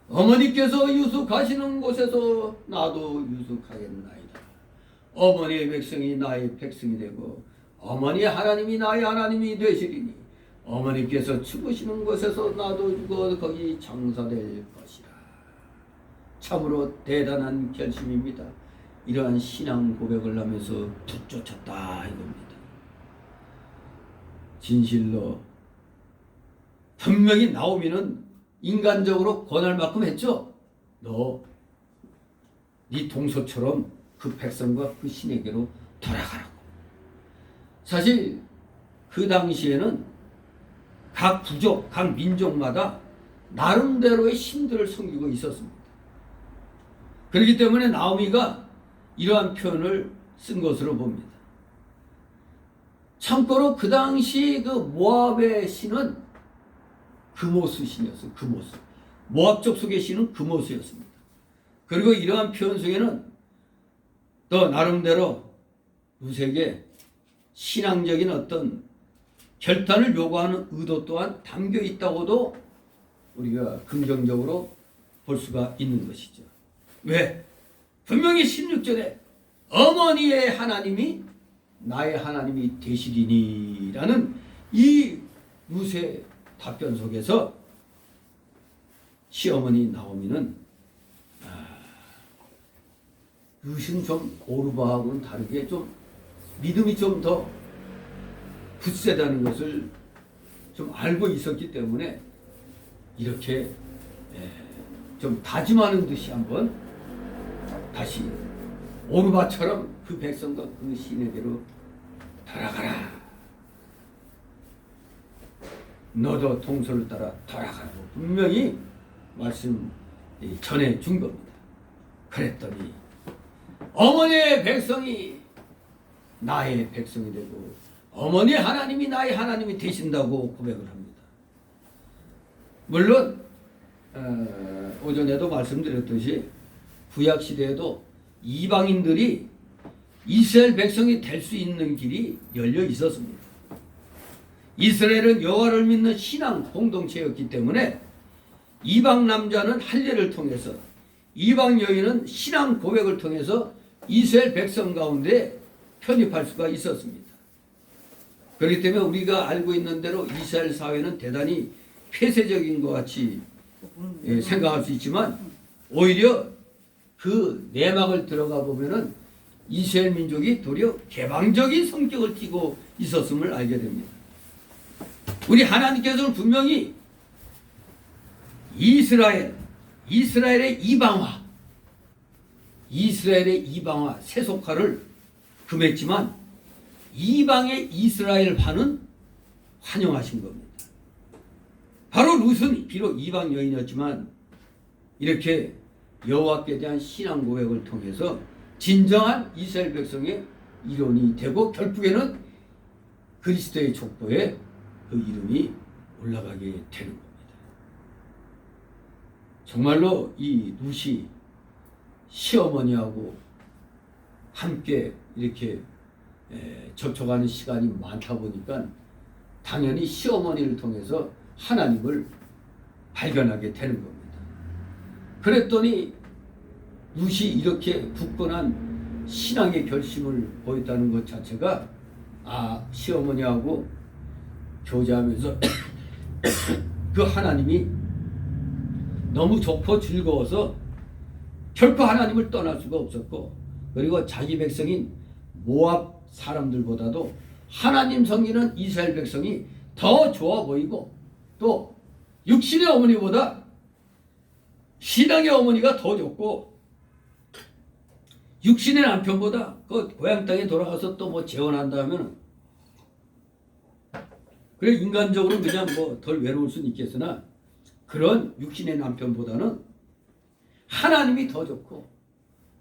어머니께서 유숙하시는 곳에서 나도 유숙하겠나이다. 어머니의 백성이 나의 백성이 되고 어머니의 하나님이 나의 하나님이 되시리니 어머니께서 죽으시는 곳에서 나도 죽어 거기 장사될 것이라. 참으로 대단한 결심입니다. 이러한 신앙 고백을 하면서 붙쫓았다 이겁니다. 진실로 분명히 나오미는 인간적으로 권할 만큼 했죠. 너 네 동서처럼 그 백성과 그 신에게로 돌아가라고. 사실 그 당시에는 각 부족, 각 민족마다 나름대로의 신들을 섬기고 있었습니다. 그렇기 때문에 나오미가 이러한 표현을 쓴 것으로 봅니다. 참고로 그 당시 그 모압의 신은 그모스 신이었어요. 그모스. 모압 족속의 신은 그모스였습니다. 그리고 이러한 표현 속에는 또 나름대로 룻에게 신앙적인 어떤 결단을 요구하는 의도 또한 담겨 있다고도 우리가 긍정적으로 볼 수가 있는 것이죠. 왜? 분명히 16절에 어머니의 하나님이 나의 하나님이 되시리니 라는 이 룻의 답변 속에서 시어머니 나오미는 루시는 좀 오르바하고는 다르게 좀 믿음이 좀 더 굳세다는 것을 좀 알고 있었기 때문에 이렇게 좀 다짐하는 듯이 한번 다시 오르바처럼 그 백성과 그 신에게로 돌아가라. 너도 동서를 따라 돌아가라고 분명히 말씀 전해 준 겁니다. 그랬더니 어머니의 백성이 나의 백성이 되고 어머니 하나님이 나의 하나님이 되신다고 고백을 합니다. 물론 오전에도 말씀드렸듯이 구약시대에도 이방인들이 이스라엘 백성이 될 수 있는 길이 열려 있었습니다. 이스라엘은 여호와를 믿는 신앙 공동체였기 때문에 이방 남자는 할례를 통해서 이방 여인은 신앙 고백을 통해서 이스라엘 백성 가운데 편입할 수가 있었습니다. 그렇기 때문에 우리가 알고 있는 대로 이스라엘 사회는 대단히 폐쇄적인 것 같이 생각할 수 있지만 오히려 그 내막을 들어가 보면은 이스라엘 민족이 도리어 개방적인 성격을 띠고 있었음을 알게 됩니다. 우리 하나님께서는 분명히 이스라엘의 이방화 세속화를 금했지만 이방의 이스라엘화는 환영하신 겁니다. 바로 룻은 비록 이방 여인이었지만 이렇게 여호와께 대한 신앙 고백을 통해서 진정한 이스라엘 백성의 일원이 되고 결국에는 그리스도의 족보에 그 이름이 올라가게 되는 겁니다. 정말로 이 룻이 시어머니하고 함께 이렇게 접촉하는 시간이 많다 보니까 당연히 시어머니를 통해서 하나님을 발견하게 되는 겁니다. 그랬더니 룻이 이렇게 굳건한 신앙의 결심을 보였다는 것 자체가 시어머니하고 교제하면서 그 하나님이 너무 좋고 즐거워서 결코 하나님을 떠날 수가 없었고 그리고 자기 백성인 모압 사람들보다도 하나님 섬기는 이스라엘 백성이 더 좋아 보이고 또 육신의 어머니보다 신앙의 어머니가 더 좋고 육신의 남편보다 그 고향 땅에 돌아가서 또 뭐 재혼한다 하면 그래 인간적으로 그냥 뭐 덜 외로울 수는 있겠으나 그런 육신의 남편보다는 하나님이 더 좋고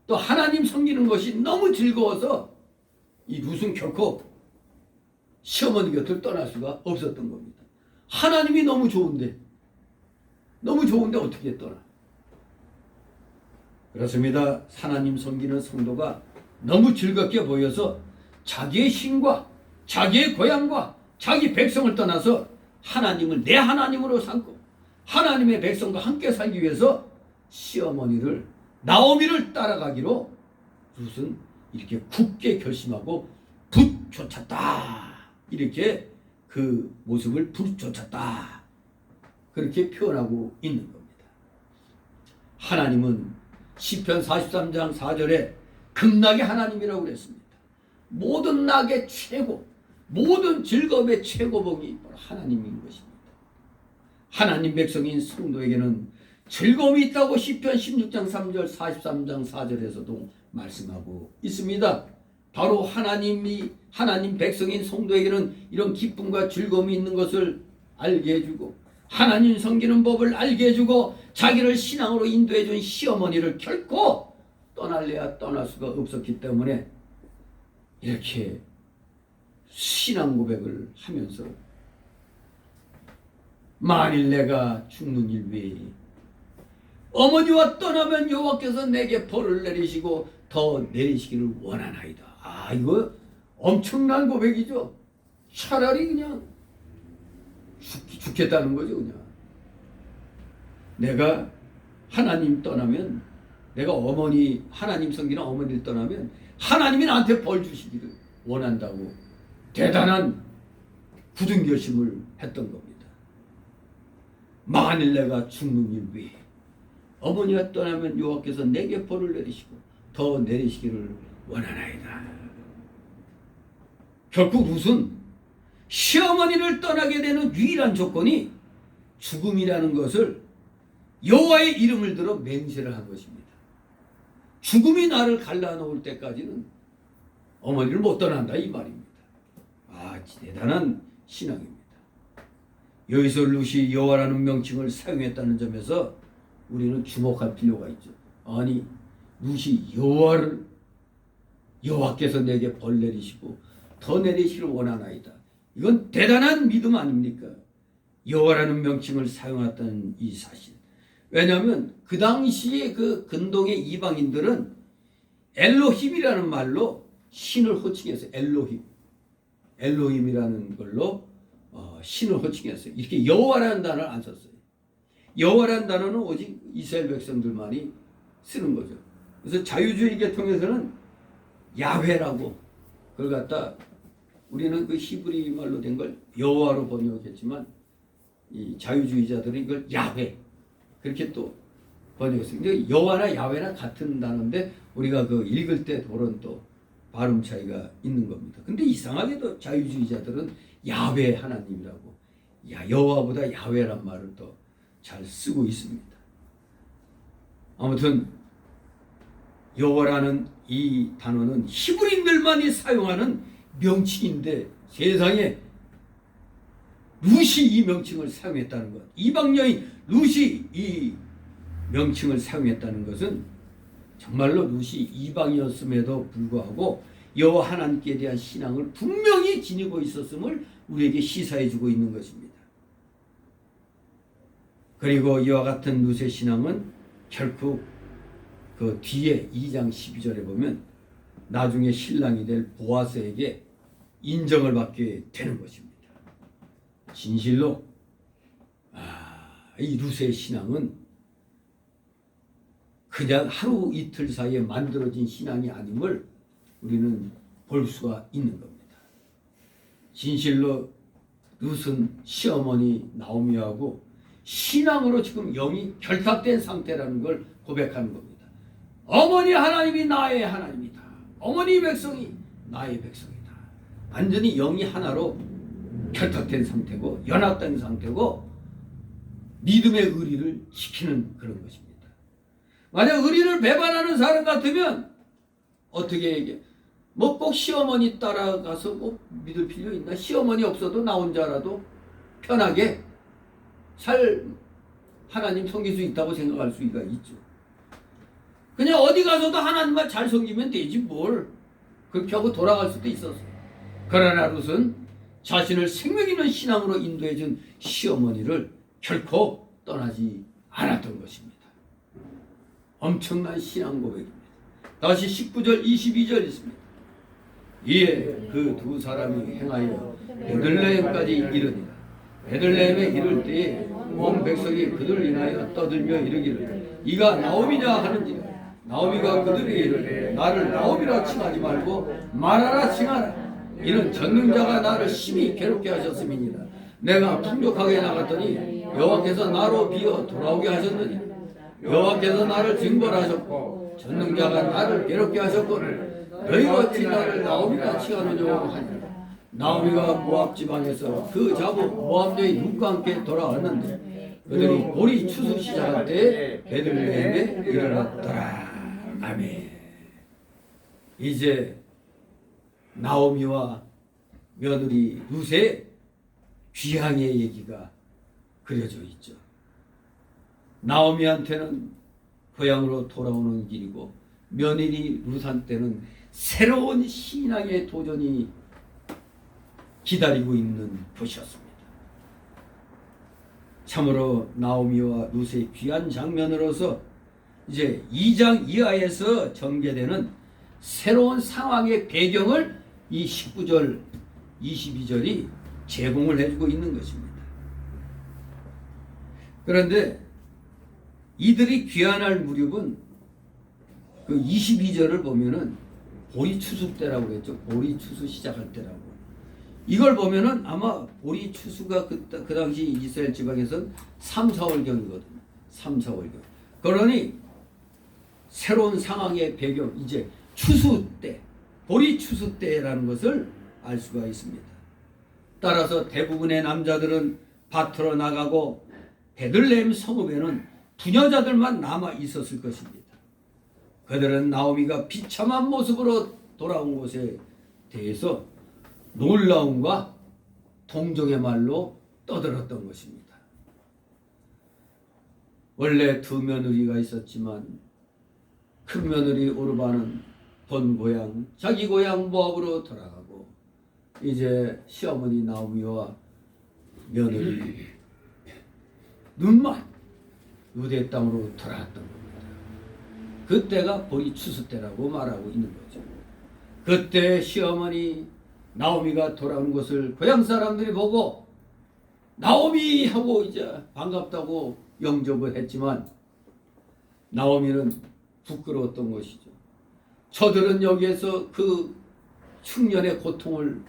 또 하나님 섬기는 것이 너무 즐거워서 이 룻은 결코 시어머니 곁을 떠날 수가 없었던 겁니다. 하나님이 너무 좋은데 어떻게 떠나? 그렇습니다. 하나님 섬기는 성도가 너무 즐겁게 보여서 자기의 신과 자기의 고향과 자기 백성을 떠나서 하나님을 내 하나님으로 삼고 하나님의 백성과 함께 살기 위해서 시어머니를 나오미를 따라가기로 룻은 이렇게 굳게 결심하고 붙쫓았다. 이렇게 그 모습을 붙쫓았다. 그렇게 표현하고 있는 겁니다. 하나님은 시편 43장 4절에 극락의 하나님이라고 그랬습니다. 모든 낙의 최고, 모든 즐거움의 최고봉이 바로 하나님인 것입니다. 하나님 백성인 성도에게는 즐거움이 있다고 시편 16장 3절 43장 4절에서도 말씀하고 있습니다. 바로 하나님 백성인 성도에게는 이런 기쁨과 즐거움이 있는 것을 알게 해주고 하나님 섬기는 법을 알게 해주고 자기를 신앙으로 인도해준 시어머니를 결코 떠날래야 떠날 수가 없었기 때문에 이렇게 신앙 고백을 하면서 만일 내가 죽는 일 외에 어머니와 떠나면 여호와께서 내게 벌을 내리시고 더 내리시기를 원하나이다. 이거 엄청난 고백이죠. 차라리 그냥 죽겠다는 거죠. 그냥 내가 하나님 떠나면 내가 하나님 섬기는 어머니를 떠나면 하나님이 나한테 벌 주시기를 원한다고 대단한 굳은 결심을 했던 겁니다. 만일 내가 죽는 일 외에 어머니가 떠나면 여호와께서 내게 벌을 내리시고 더 내리시기를 원하나이다. 결국 룻은 시어머니를 떠나게 되는 유일한 조건이 죽음이라는 것을 여호와의 이름을 들어 맹세를 한 것입니다. 죽음이 나를 갈라놓을 때까지는 어머니를 못 떠난다 이 말입니다. 아, 대단한 신앙입니다. 여기서 룻이 여호와라는 명칭을 사용했다는 점에서 우리는 주목할 필요가 있죠. 아니, 룻이 여호와께서 내게 벌 내리시고 더 내리시기를 원하나이다. 이건 대단한 믿음 아닙니까? 여호와라는 명칭을 사용했다는 이 사실. 왜냐하면 그 당시에 그 근동의 이방인들은 엘로힘이라는 말로 신을 호칭해서 엘로힘이라는 걸로 신을 호칭했어요. 이렇게 여호와라는 단어를 안 썼어요. 여호와라는 단어는 오직 이스라엘 백성들만이 쓰는 거죠. 그래서 자유주의 계통에서는 야훼라고 그걸 갖다 우리는 그 히브리 말로 된 걸 여호와로 번역했지만 이 자유주의자들은 이걸 야훼 그렇게 또 번역했어요. 근데 여호와나 야훼나 같은 단어인데 우리가 그 읽을 때 그런 또 발음 차이가 있는 겁니다. 근데 이상하게도 자유주의자들은 야훼 하나님이라고 여호와보다 야훼란 말을 또 잘 쓰고 있습니다. 아무튼 여호와라는 이 단어는 히브리인들만이 사용하는 명칭인데 세상에 룻이 이 명칭을 사용했다는 것, 이방 여인 룻이 이 명칭을 사용했다는 것은 정말로 룻이 이방이었음에도 불구하고 여호와 하나님께 대한 신앙을 분명히 지니고 있었음을 우리에게 시사해주고 있는 것입니다. 그리고 이와 같은 룻의 신앙은 결국 그 뒤에 2장 12절에 보면 나중에 신랑이 될 보아스에게 인정을 받게 되는 것입니다. 진실로 이 룻의 신앙은 그냥 하루 이틀 사이에 만들어진 신앙이 아님을 우리는 볼 수가 있는 겁니다. 진실로 룻은 시어머니 나오미하고 신앙으로 지금 영이 결탁된 상태라는 걸 고백하는 겁니다. 어머니 하나님이 나의 하나님이다. 어머니 백성이 나의 백성이다. 완전히 영이 하나로 결탁된 상태고 연합된 상태고 믿음의 의리를 지키는 그런 것입니다. 만약 의리를 배반하는 사람 같으면 어떻게 얘기해? 뭐 꼭 시어머니 따라가서 뭐 믿을 필요 있나? 시어머니 없어도 나 혼자라도 편하게 하나님 섬길 수 있다고 생각할 수가 있죠. 그냥 어디 가서도 하나님만 잘 섬기면 되지 뭘. 그렇게 하고 돌아갈 수도 있었어요. 그러나 룻은 자신을 생명 있는 신앙으로 인도해준 시어머니를 결코 떠나지 않았던 것입니다. 엄청난 신앙 고백입니다. 다시 19절 22절 있습니다. 이에 그 두 사람이 행하여 베들레헴까지 이르니라. 베들레헴에 이를 때에 온 백성이 그들을 인하여 떠들며 이르기를 이가 나오미냐 하는지라. 나오미가 그들에게 이르되 나를 나오미라 칭하지 말고 마라라 칭하라. 이는 전능자가 나를 심히 괴롭게 하셨음이니라. 내가 풍족하게 나갔더니 여호와께서 나로 비어 돌아오게 하셨느니 여호와께서 나를 징벌하셨고 전능자가 나를 괴롭게 하셨거늘 너희가 어찌 나를 나오미라 칭하느냐 하니라. 나오미가 모압 지방에서 그 자부 모압 여인 룻과 함께 돌아왔는데 그들이 보리 추수 시작할 때 베들레헴에 이르렀더라. 아멘. 이제 나오미와 며느리 룻의 귀향의 얘기가 그려져 있죠. 나오미한테는 고향으로 돌아오는 길이고 며느리 룻한테는 새로운 신앙의 도전이 기다리고 있는 곳이었습니다. 참으로 나오미와 룻의 귀한 장면으로서 이제 2장 이하에서 전개되는 새로운 상황의 배경을 이 19절 22절이 제공을 해주고 있는 것입니다. 그런데 이들이 귀환할 무렵은 그 22절을 보면은 보리 추수 때라고 그랬죠. 보리 추수 시작할 때라고. 이걸 보면은 아마 보리 추수가 그 당시 이스라엘 지방에서는 3, 4월경이거든요. 3, 4월경. 그러니 새로운 상황의 배경, 이제 추수 때, 보리 추수 때라는 것을 알 수가 있습니다. 따라서 대부분의 남자들은 밭으로 나가고 베들레헴 성읍에는 부녀자들만 남아 있었을 것입니다. 그들은 나오미가 비참한 모습으로 돌아온 것에 대해서 놀라움과 동정의 말로 떠들었던 것입니다. 원래 두 며느리가 있었지만 큰 며느리 오르바는 본 고향, 자기 고향 모압으로 돌아가고 이제 시어머니 나오미와 며느리 눈만 유대 땅으로 돌아왔던 겁니다. 그때가 보리 추수 때라고 말하고 있는 거죠. 그때 시어머니 나오미가 돌아온 것을 고향 사람들이 보고 나오미 하고 이제 반갑다고 영접을 했지만 나오미는 부끄러웠던 것이죠. 저들은 여기에서 그 흉년의 고통을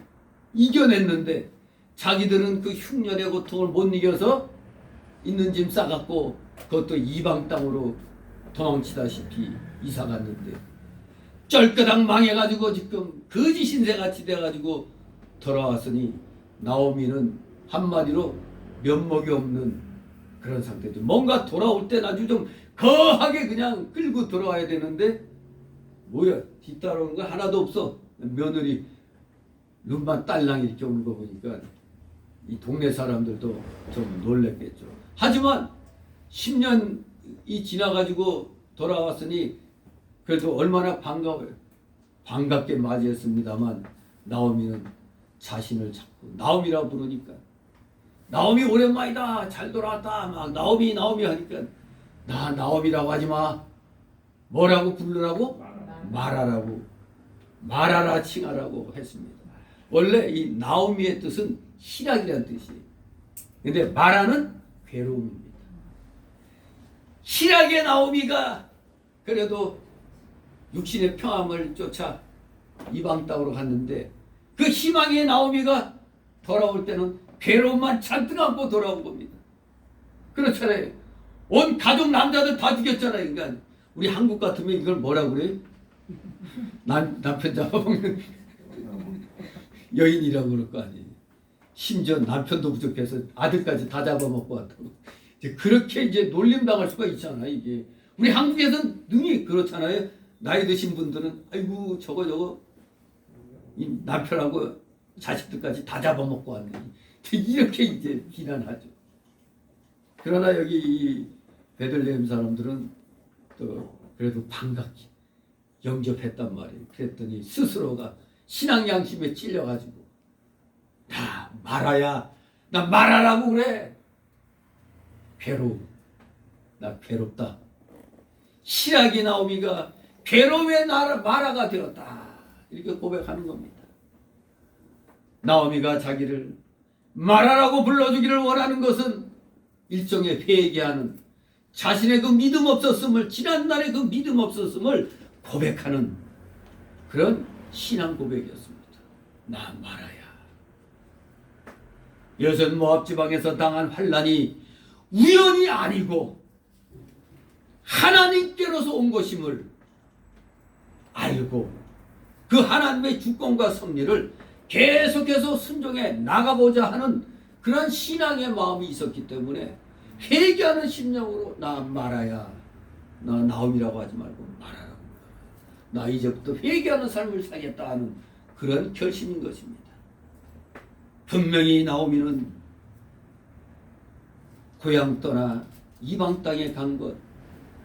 이겨냈는데 자기들은 그 흉년의 고통을 못 이겨서 있는 짐 싸갖고 그것도 이방 땅으로 도망치다시피 이사 갔는데 쩔끄당 망해가지고 지금 거지 신세같이 돼가지고 돌아왔으니 나오미는 한마디로 면목이 없는 그런 상태죠. 뭔가 돌아올 땐 아주 좀 거하게 그냥 끌고 들어와야 되는데 뭐야 뒤따라오는 거 하나도 없어. 며느리 눈만 딸랑 이렇게 오는 거 보니까 이 동네 사람들도 좀 놀랬겠죠. 하지만 10년이 지나가지고 돌아왔으니 그래도 얼마나 반갑게 맞이했습니다만 나오미는 자신을 자꾸 나오미라고 부르니까 나오미 오랜만이다 잘 돌아왔다 막 나오미 하니까 나 나오미라고 하지마 뭐라고 부르라고? 말하라고 말하라 칭하라고 했습니다. 원래 이 나오미의 뜻은 희락이라는 뜻이에요. 근데 말하는 괴로움입니다. 희락의 나오미가 그래도 육신의 평안을 쫓아 이방 땅으로 갔는데 그 희망의 나오미가 돌아올 때는 괴로움만 잔뜩 안고 돌아온 겁니다. 그렇잖아요. 온 가족 남자들 다 죽였잖아요. 그러니까 우리 한국 같으면 이걸 뭐라고 그래요? 남편 잡아먹는 여인이라고 그럴 거 아니에요. 심지어 남편도 부족해서 아들까지 다 잡아먹고 왔다고. 이제 그렇게 이제 놀림당할 수가 있잖아요. 이게 우리 한국에서는 능히 그렇잖아요. 나이 드신 분들은 아이고 저거 이 남편하고 자식들까지 다 잡아먹고 왔네. 이렇게 이제 비난하죠. 그러나 여기 이 베들레헴 사람들은 또 그래도 반갑게 영접했단 말이에요. 그랬더니 스스로가 신앙 양심에 찔려가지고 나 말아야 나 말하라고 그래. 괴로움 나 괴롭다. 희락이 나오미가 괴로움의 마라가 되었다. 이렇게 고백하는 겁니다. 나오미가 자기를 마라라고 불러주기를 원하는 것은 일종의 회개하는 자신의 그 믿음 없었음을 지난날의 그 믿음 없었음을 고백하는 그런 신앙 고백이었습니다. 나 말아야. 여전 모압 지방에서 당한 환난이 우연이 아니고 하나님께로서 온 것임을 알고 그 하나님의 주권과 섭리를 계속해서 순종해 나가보자 하는 그런 신앙의 마음이 있었기 때문에 회개하는 심령으로 나 말아야. 나 나옴이라고 하지 말고 말하라고. 나 이제부터 회개하는 삶을 살겠다 하는 그런 결심인 것입니다. 분명히 나오미는 고향 떠나 이방 땅에 간 것,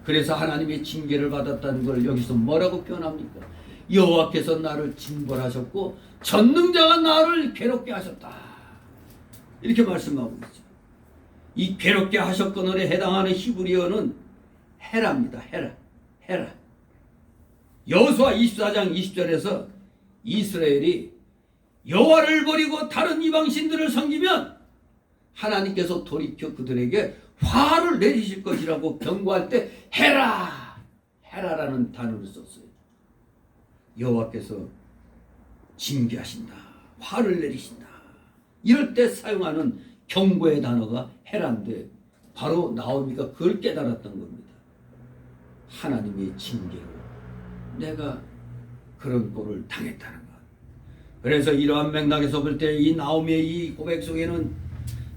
그래서 하나님의 징계를 받았다는 걸 여기서 뭐라고 표현합니까? 여호와께서 나를 징벌하셨고 전능자가 나를 괴롭게 하셨다. 이렇게 말씀하고 있죠. 이 괴롭게 하셨거늘에 해당하는 히브리어는 헤라입니다. 헤라. 여호수아 24장 20절에서 이스라엘이 여호와를 버리고 다른 이방신들을 섬기면 하나님께서 돌이켜 그들에게 화를 내리실 것이라고 경고할 때 헤라라는 단어를 썼어요. 여호와께서 징계하신다. 화를 내리신다. 이럴 때 사용하는 경고의 단어가 헤라인데 바로 나오미가 그걸 깨달았던 겁니다. 하나님의 징계로 내가 그런 꼴을 당했다는 것. 그래서 이러한 맥락에서 볼 때 이 나오미의 이 고백 속에는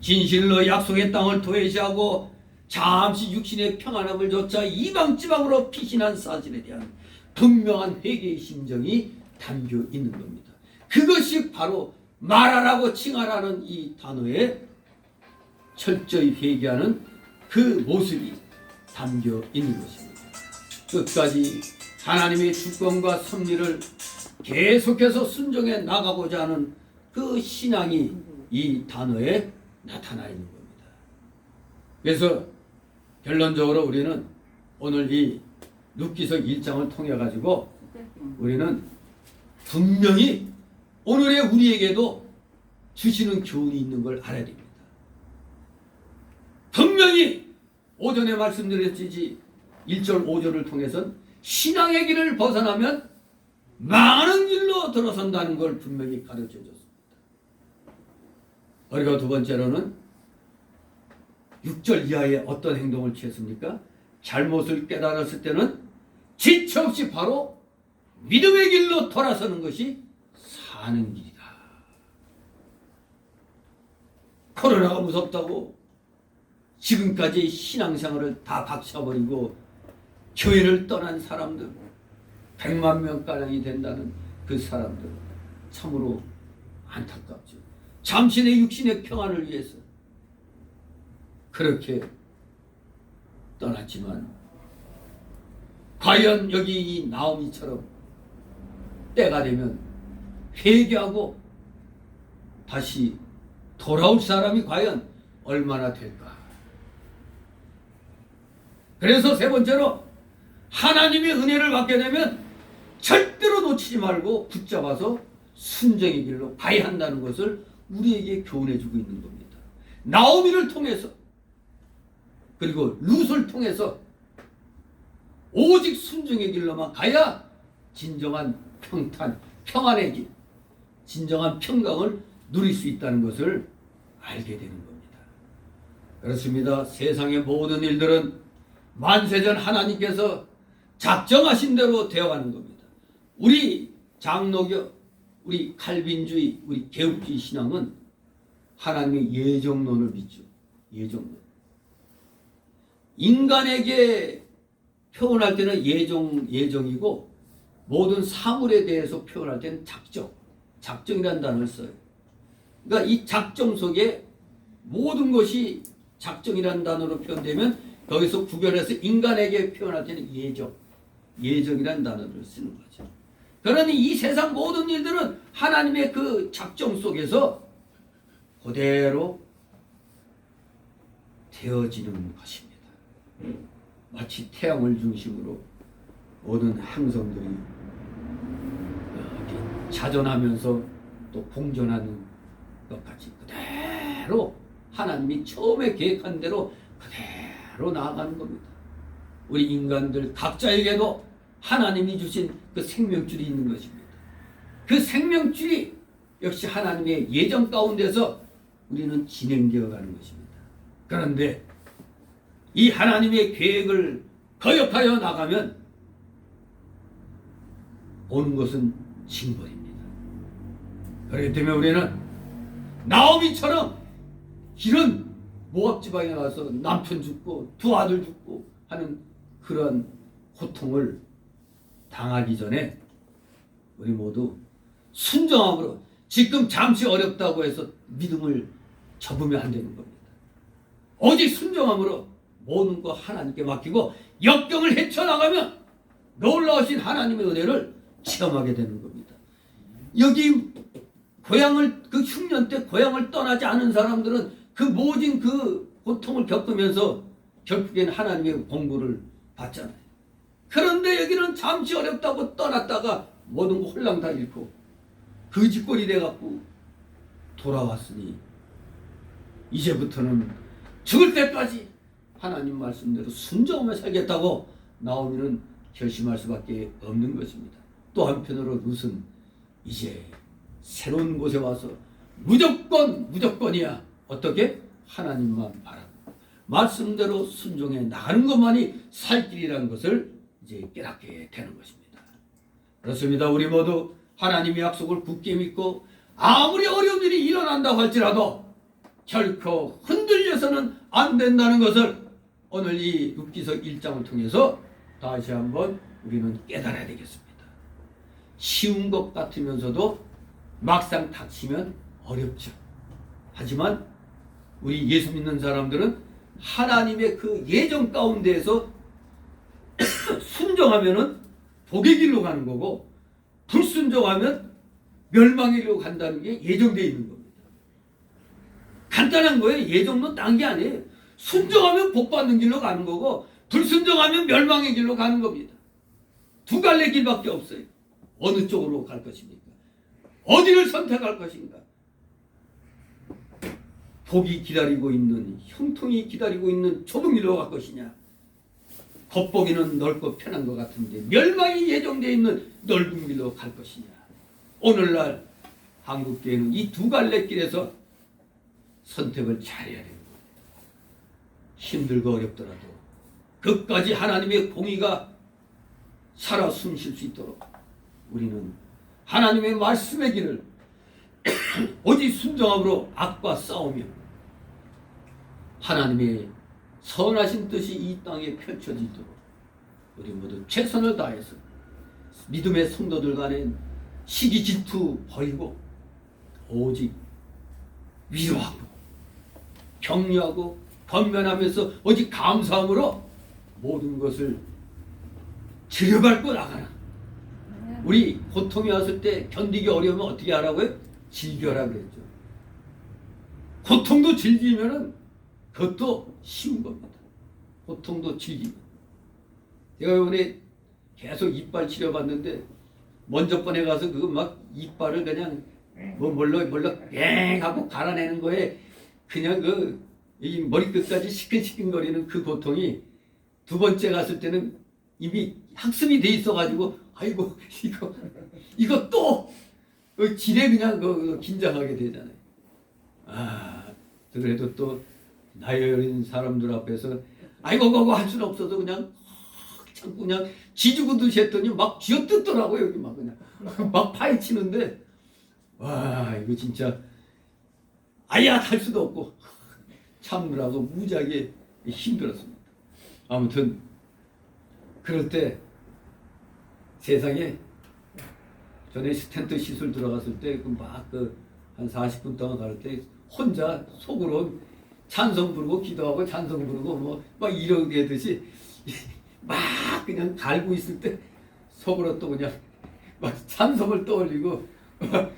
진실로 약속의 땅을 도외시하고 잠시 육신의 평안함을 조차 이방 지방으로 피신한 사실에 대한 분명한 회개의 심정이 담겨 있는 겁니다. 그것이 바로 말하라고 칭하라는 이 단어에 철저히 회개하는 그 모습이 담겨 있는 것입니다. 끝까지 하나님의 주권과 섭리를 계속해서 순종해 나가고자 하는 그 신앙이 이 단어에 나타나 있는 겁니다. 그래서 결론적으로 우리는 오늘 이 룻기서 1장을 통해 가지고 우리는 분명히 오늘의 우리에게도 주시는 교훈이 있는 걸 알아야 됩니다. 분명히 오전에 말씀드렸듯이 1절 5절을 통해서 신앙의 길을 벗어나면 망하는 길로 들어선다는 걸 분명히 가르쳐 줬습니다. 그리고 두 번째로는 6절 이하에 어떤 행동을 취했습니까? 잘못을 깨달았을 때는 지체 없이 바로 믿음의 길로 돌아서는 것이 사는 길이다. 코로나가 무섭다고 지금까지 신앙생활을 다 박차버리고 교회를 떠난 사람들 100만 명가량이 된다는 그 사람들 참으로 안타깝죠. 잠시의 육신의 평안을 위해서 그렇게 떠났지만 과연 여기 이 나오미처럼 때가 되면 회개하고 다시 돌아올 사람이 과연 얼마나 될까? 그래서 세 번째로 하나님의 은혜를 받게 되면 절대로 놓치지 말고 붙잡아서 순종의 길로 가야 한다는 것을 우리에게 교훈해 주고 있는 겁니다. 나오미를 통해서 그리고 룻을 통해서 오직 순종의 길로만 가야 진정한 평탄, 평안의 길, 진정한 평강을 누릴 수 있다는 것을 알게 되는 겁니다. 그렇습니다. 세상의 모든 일들은 만세전 하나님께서 작정하신 대로 되어가는 겁니다. 우리 장로교, 우리 칼빈주의, 우리 개혁주의 신앙은 하나님의 예정론을 믿죠. 예정론. 인간에게 표현할 때는 예정이고 모든 사물에 대해서 표현할 때는 작정이라는 단어를 써요. 그러니까 이 작정 속에 모든 것이 작정이라는 단어로 표현되면 거기서 구별해서 인간에게 표현할 때는 예정이라는 단어를 쓰는 거죠. 그러니 이 세상 모든 일들은 하나님의 그 작정 속에서 그대로 되어지는 것입니다. 마치 태양을 중심으로 모든 행성들이 이렇게 자전하면서 또 공전하는 것 같이 그대로 하나님이 처음에 계획한 대로 그대로 나아가는 겁니다. 우리 인간들 각자에게도 하나님이 주신 그 생명줄이 있는 것입니다. 그 생명줄이 역시 하나님의 예정 가운데서 우리는 진행되어 가는 것입니다. 그런데 이 하나님의 계획을 거역하여 나가면 오는 것은 징벌입니다. 그렇기 때문에 우리는 나오미처럼 이런 모압 지방에 가서 남편 죽고 두 아들 죽고 하는 그런 고통을 당하기 전에 우리 모두 순종함으로 지금 잠시 어렵다고 해서 믿음을 접으면 안 되는 겁니다. 오직 순종함으로 모든 거 하나님께 맡기고 역경을 헤쳐나가면 놀라우신 하나님의 은혜를 체험하게 되는 겁니다. 여기 고향을 그 흉년 때 고향을 떠나지 않은 사람들은 그 모진 그 고통을 겪으면서 결국엔 하나님의 공부를 받잖아요. 그런데 여기는 잠시 어렵다고 떠났다가 모든 거 홀랑 다 잃고 거지꼴이 돼갖고 돌아왔으니 이제부터는 죽을 때까지 하나님 말씀대로 순종하며 살겠다고 나오미는 결심할 수밖에 없는 것입니다. 또 한편으로 룻은 이제 새로운 곳에 와서 무조건이야. 어떻게? 하나님만 바라고 말씀대로 순종해 나가는 것만이 살 길이라는 것을 이제 깨닫게 되는 것입니다. 그렇습니다. 우리 모두 하나님의 약속을 굳게 믿고 아무리 어려운 일이 일어난다고 할지라도 결코 흔들려서는 안 된다는 것을 오늘 이 욥기서 1장을 통해서 다시 한번 우리는 깨달아야 되겠습니다. 쉬운 것 같으면서도 막상 닥치면 어렵죠. 하지만 우리 예수 믿는 사람들은 하나님의 그 예정 가운데에서 순종하면은 복의 길로 가는 거고 불순종하면 멸망의 길로 간다는 게 예정되어 있는 겁니다. 간단한 거예요. 예정은 딴 게 아니에요. 순종하면 복 받는 길로 가는 거고 불순종하면 멸망의 길로 가는 겁니다. 두 갈래 길밖에 없어요. 어느 쪽으로 갈 것입니까? 어디를 선택할 것인가? 복이 기다리고 있는, 형통이 기다리고 있는 좁은 길로 갈 것이냐? 겉보기는 넓고 편한 것 같은데 멸망이 예정되어 있는 넓은 길로 갈 것이냐? 오늘날 한국교회는 이 두 갈래 길에서 선택을 잘해야 됩니다. 힘들고 어렵더라도 끝까지 하나님의 공의가 살아 숨쉴 수 있도록 우리는 하나님의 말씀의 길을 오직 순종함으로 악과 싸우며 하나님의 선하신 뜻이 이 땅에 펼쳐지도록 우리 모두 최선을 다해서 믿음의 성도들 간에 시기 질투 버리고 오직 위로하고 격려하고 권면하면서 오직 감사함으로 모든 것을 들여밟고 나가라. 우리 고통이 왔을 때 견디기 어려우면 어떻게 하라고요? 즐겨라 그랬죠. 고통도 즐기면은 그것도 쉬운 겁니다. 고통도 즐기면. 제가 이번에 계속 이빨 치료받는데 먼저 번에 가서 그거 막 이빨을 그냥 뭘로 뺑 하고 갈아내는 거에 그냥 이 머리끝까지 시큰시큰거리는 그 고통이 두 번째 갔을 때는 이미 학습이 돼 있어가지고 아이고 이거 또 지레 그냥 긴장하게 되잖아요. 그래도 또 나이 어린 사람들 앞에서 아이고 그거 할 수는 없어서 그냥 참고 그냥 지주구듯이 했더니 막 쥐어뜯더라고요. 여기 막 그냥 막 파헤치는데 와 이거 진짜 아야 할 수도 없고 참느라고 무지하게 힘들었습니다. 아무튼 그럴 때 세상에 전에 스텐트 시술 들어갔을 때 한 40분 동안 갈 때 혼자 속으로 찬송 부르고 기도하고 찬송 부르고 막 이러게 하듯이 막 그냥 갈고 있을 때 속으로 또 그냥 막 찬송을 떠올리고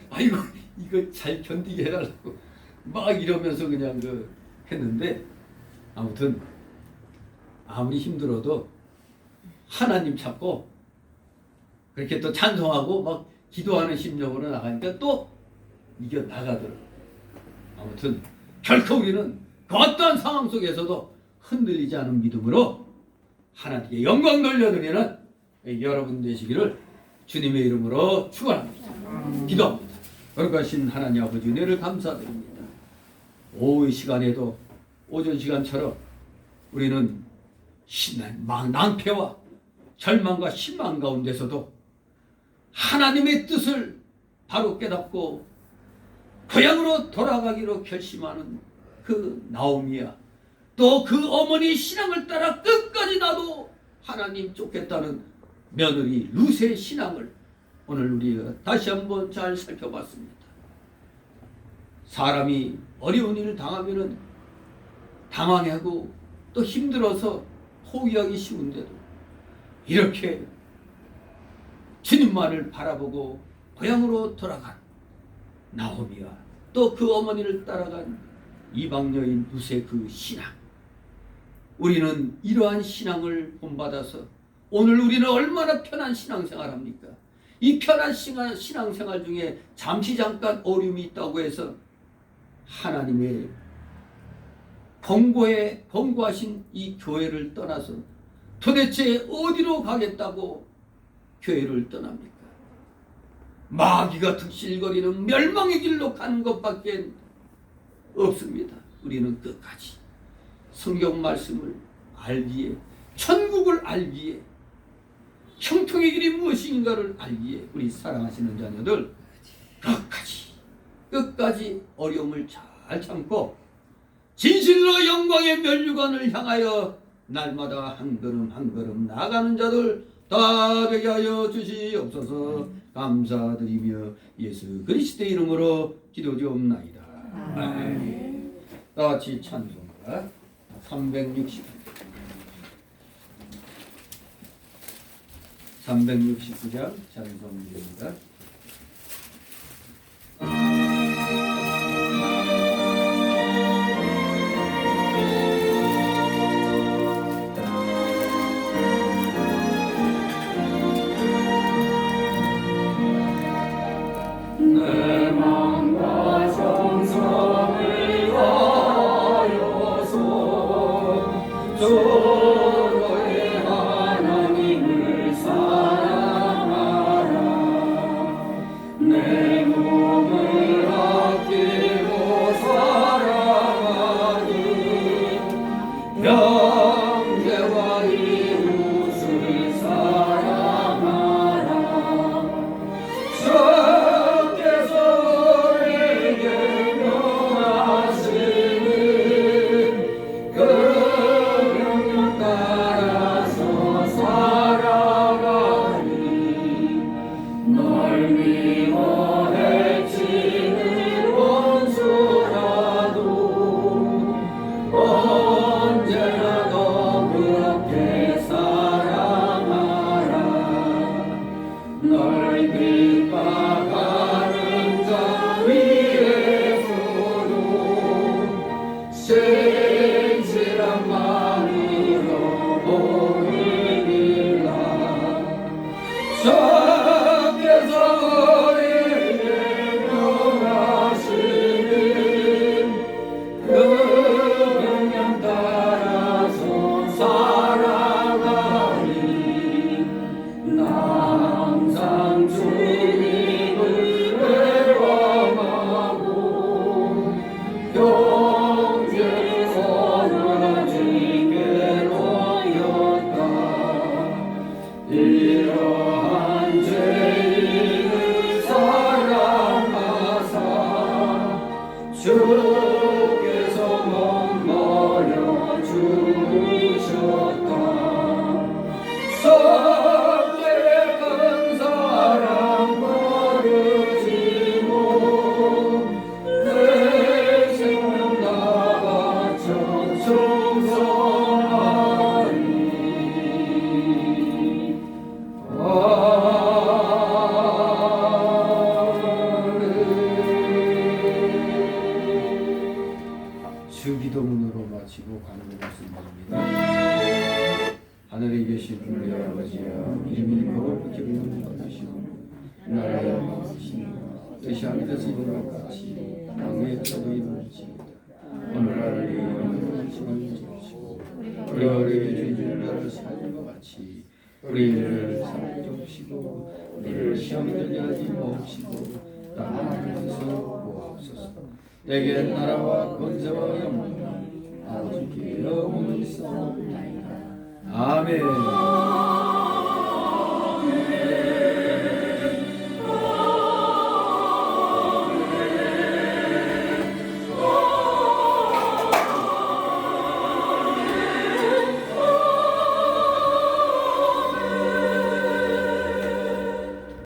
아이고 이거 잘 견디게 해달라고 막 이러면서 그냥 했는데 아무튼 아무리 힘들어도 하나님 찾고 그렇게 또 찬송하고 막 기도하는 심령으로 나가니까 또 이겨 나가더라고요. 아무튼 결코 우리는 그 어떠한 상황 속에서도 흔들리지 않은 믿음으로 하나님께 영광 돌려드리는 여러분 되시기를 주님의 이름으로 축원합니다. 기도합니다. 거룩하신 하나님 아버지 은혜를 감사드립니다. 오후 시간에도 오전 시간처럼 우리는 낭패와 절망과 실망 가운데서도 하나님의 뜻을 바로 깨닫고 고향으로 돌아가기로 결심하는 그 나오미야 또 그 어머니 신앙을 따라 끝까지 나도 하나님 쫓겠다는 며느리 루세의 신앙을 오늘 우리가 다시 한번 잘 살펴봤습니다. 사람이 어려운 일을 당하면은 당황하고 또 힘들어서 포기하기 쉬운데도 이렇게 주님만을 바라보고 고향으로 돌아간 나오미와 또 그 어머니를 따라간 이방 여인 루세 그 신앙, 우리는 이러한 신앙을 본받아서 오늘 우리는 얼마나 편한 신앙생활 합니까? 이 편한 신앙생활 중에 잠시 잠깐 어려움이 있다고 해서 하나님의 권고하신 이 교회를 떠나서 도대체 어디로 가겠다고 교회를 떠납니까? 마귀가 득실거리는 멸망의 길로 가는 것밖에 없습니다. 우리는 끝까지 성경 말씀을 알기에 천국을 알기에 형통의 길이 무엇인가를 알기에 우리 사랑하시는 자녀들 끝까지 어려움을 잘 참고 진실로 영광의 면류관을 향하여 날마다 한 걸음 한 걸음 나가는 자들 다 되게 하여 주시옵소서. 감사드리며 예수 그리스도의 이름으로 기도드리옵나이다. 아멘. 다 같이 찬송가 369장 찬송입니다. 내 마음과 정성을 다하여서 서로의 하나님을 사랑하라. 내 몸을 아끼고 사랑하는 형제와 이웃을 사랑하라. 진실한 마음으로 복을 빌라. 주께서 우리에게 명하시는 그 명령 따라서 살아가니 나 항상 주님을 회방하고 이러한 죄인을 사랑하사 주께서 머물러 주셨다. 성령의 큰 사랑 버리지고 내 생명 다 바쳐 충성하리. 주기도문으로 마치고 가는 말씀드립니다. 하늘에 계신 우리 아버지여, 이름이 거룩히 여겨주시옵소서. 나라의 마음이시며 뜻이 하늘에서 이루어진 것 같이 땅에서도 이루어지이다. 오늘날 우리의 영광을 주시고 우리가 우리에게 죄를 나를 사하는 것 같이 우리를 사하여 주시고 우리를 시험에 들게 하지 마옵시고 땅에서 구하옵소서. 내게 나라와 권세와 영광이 아버지께 영원히 있사옵나이다. 아멘.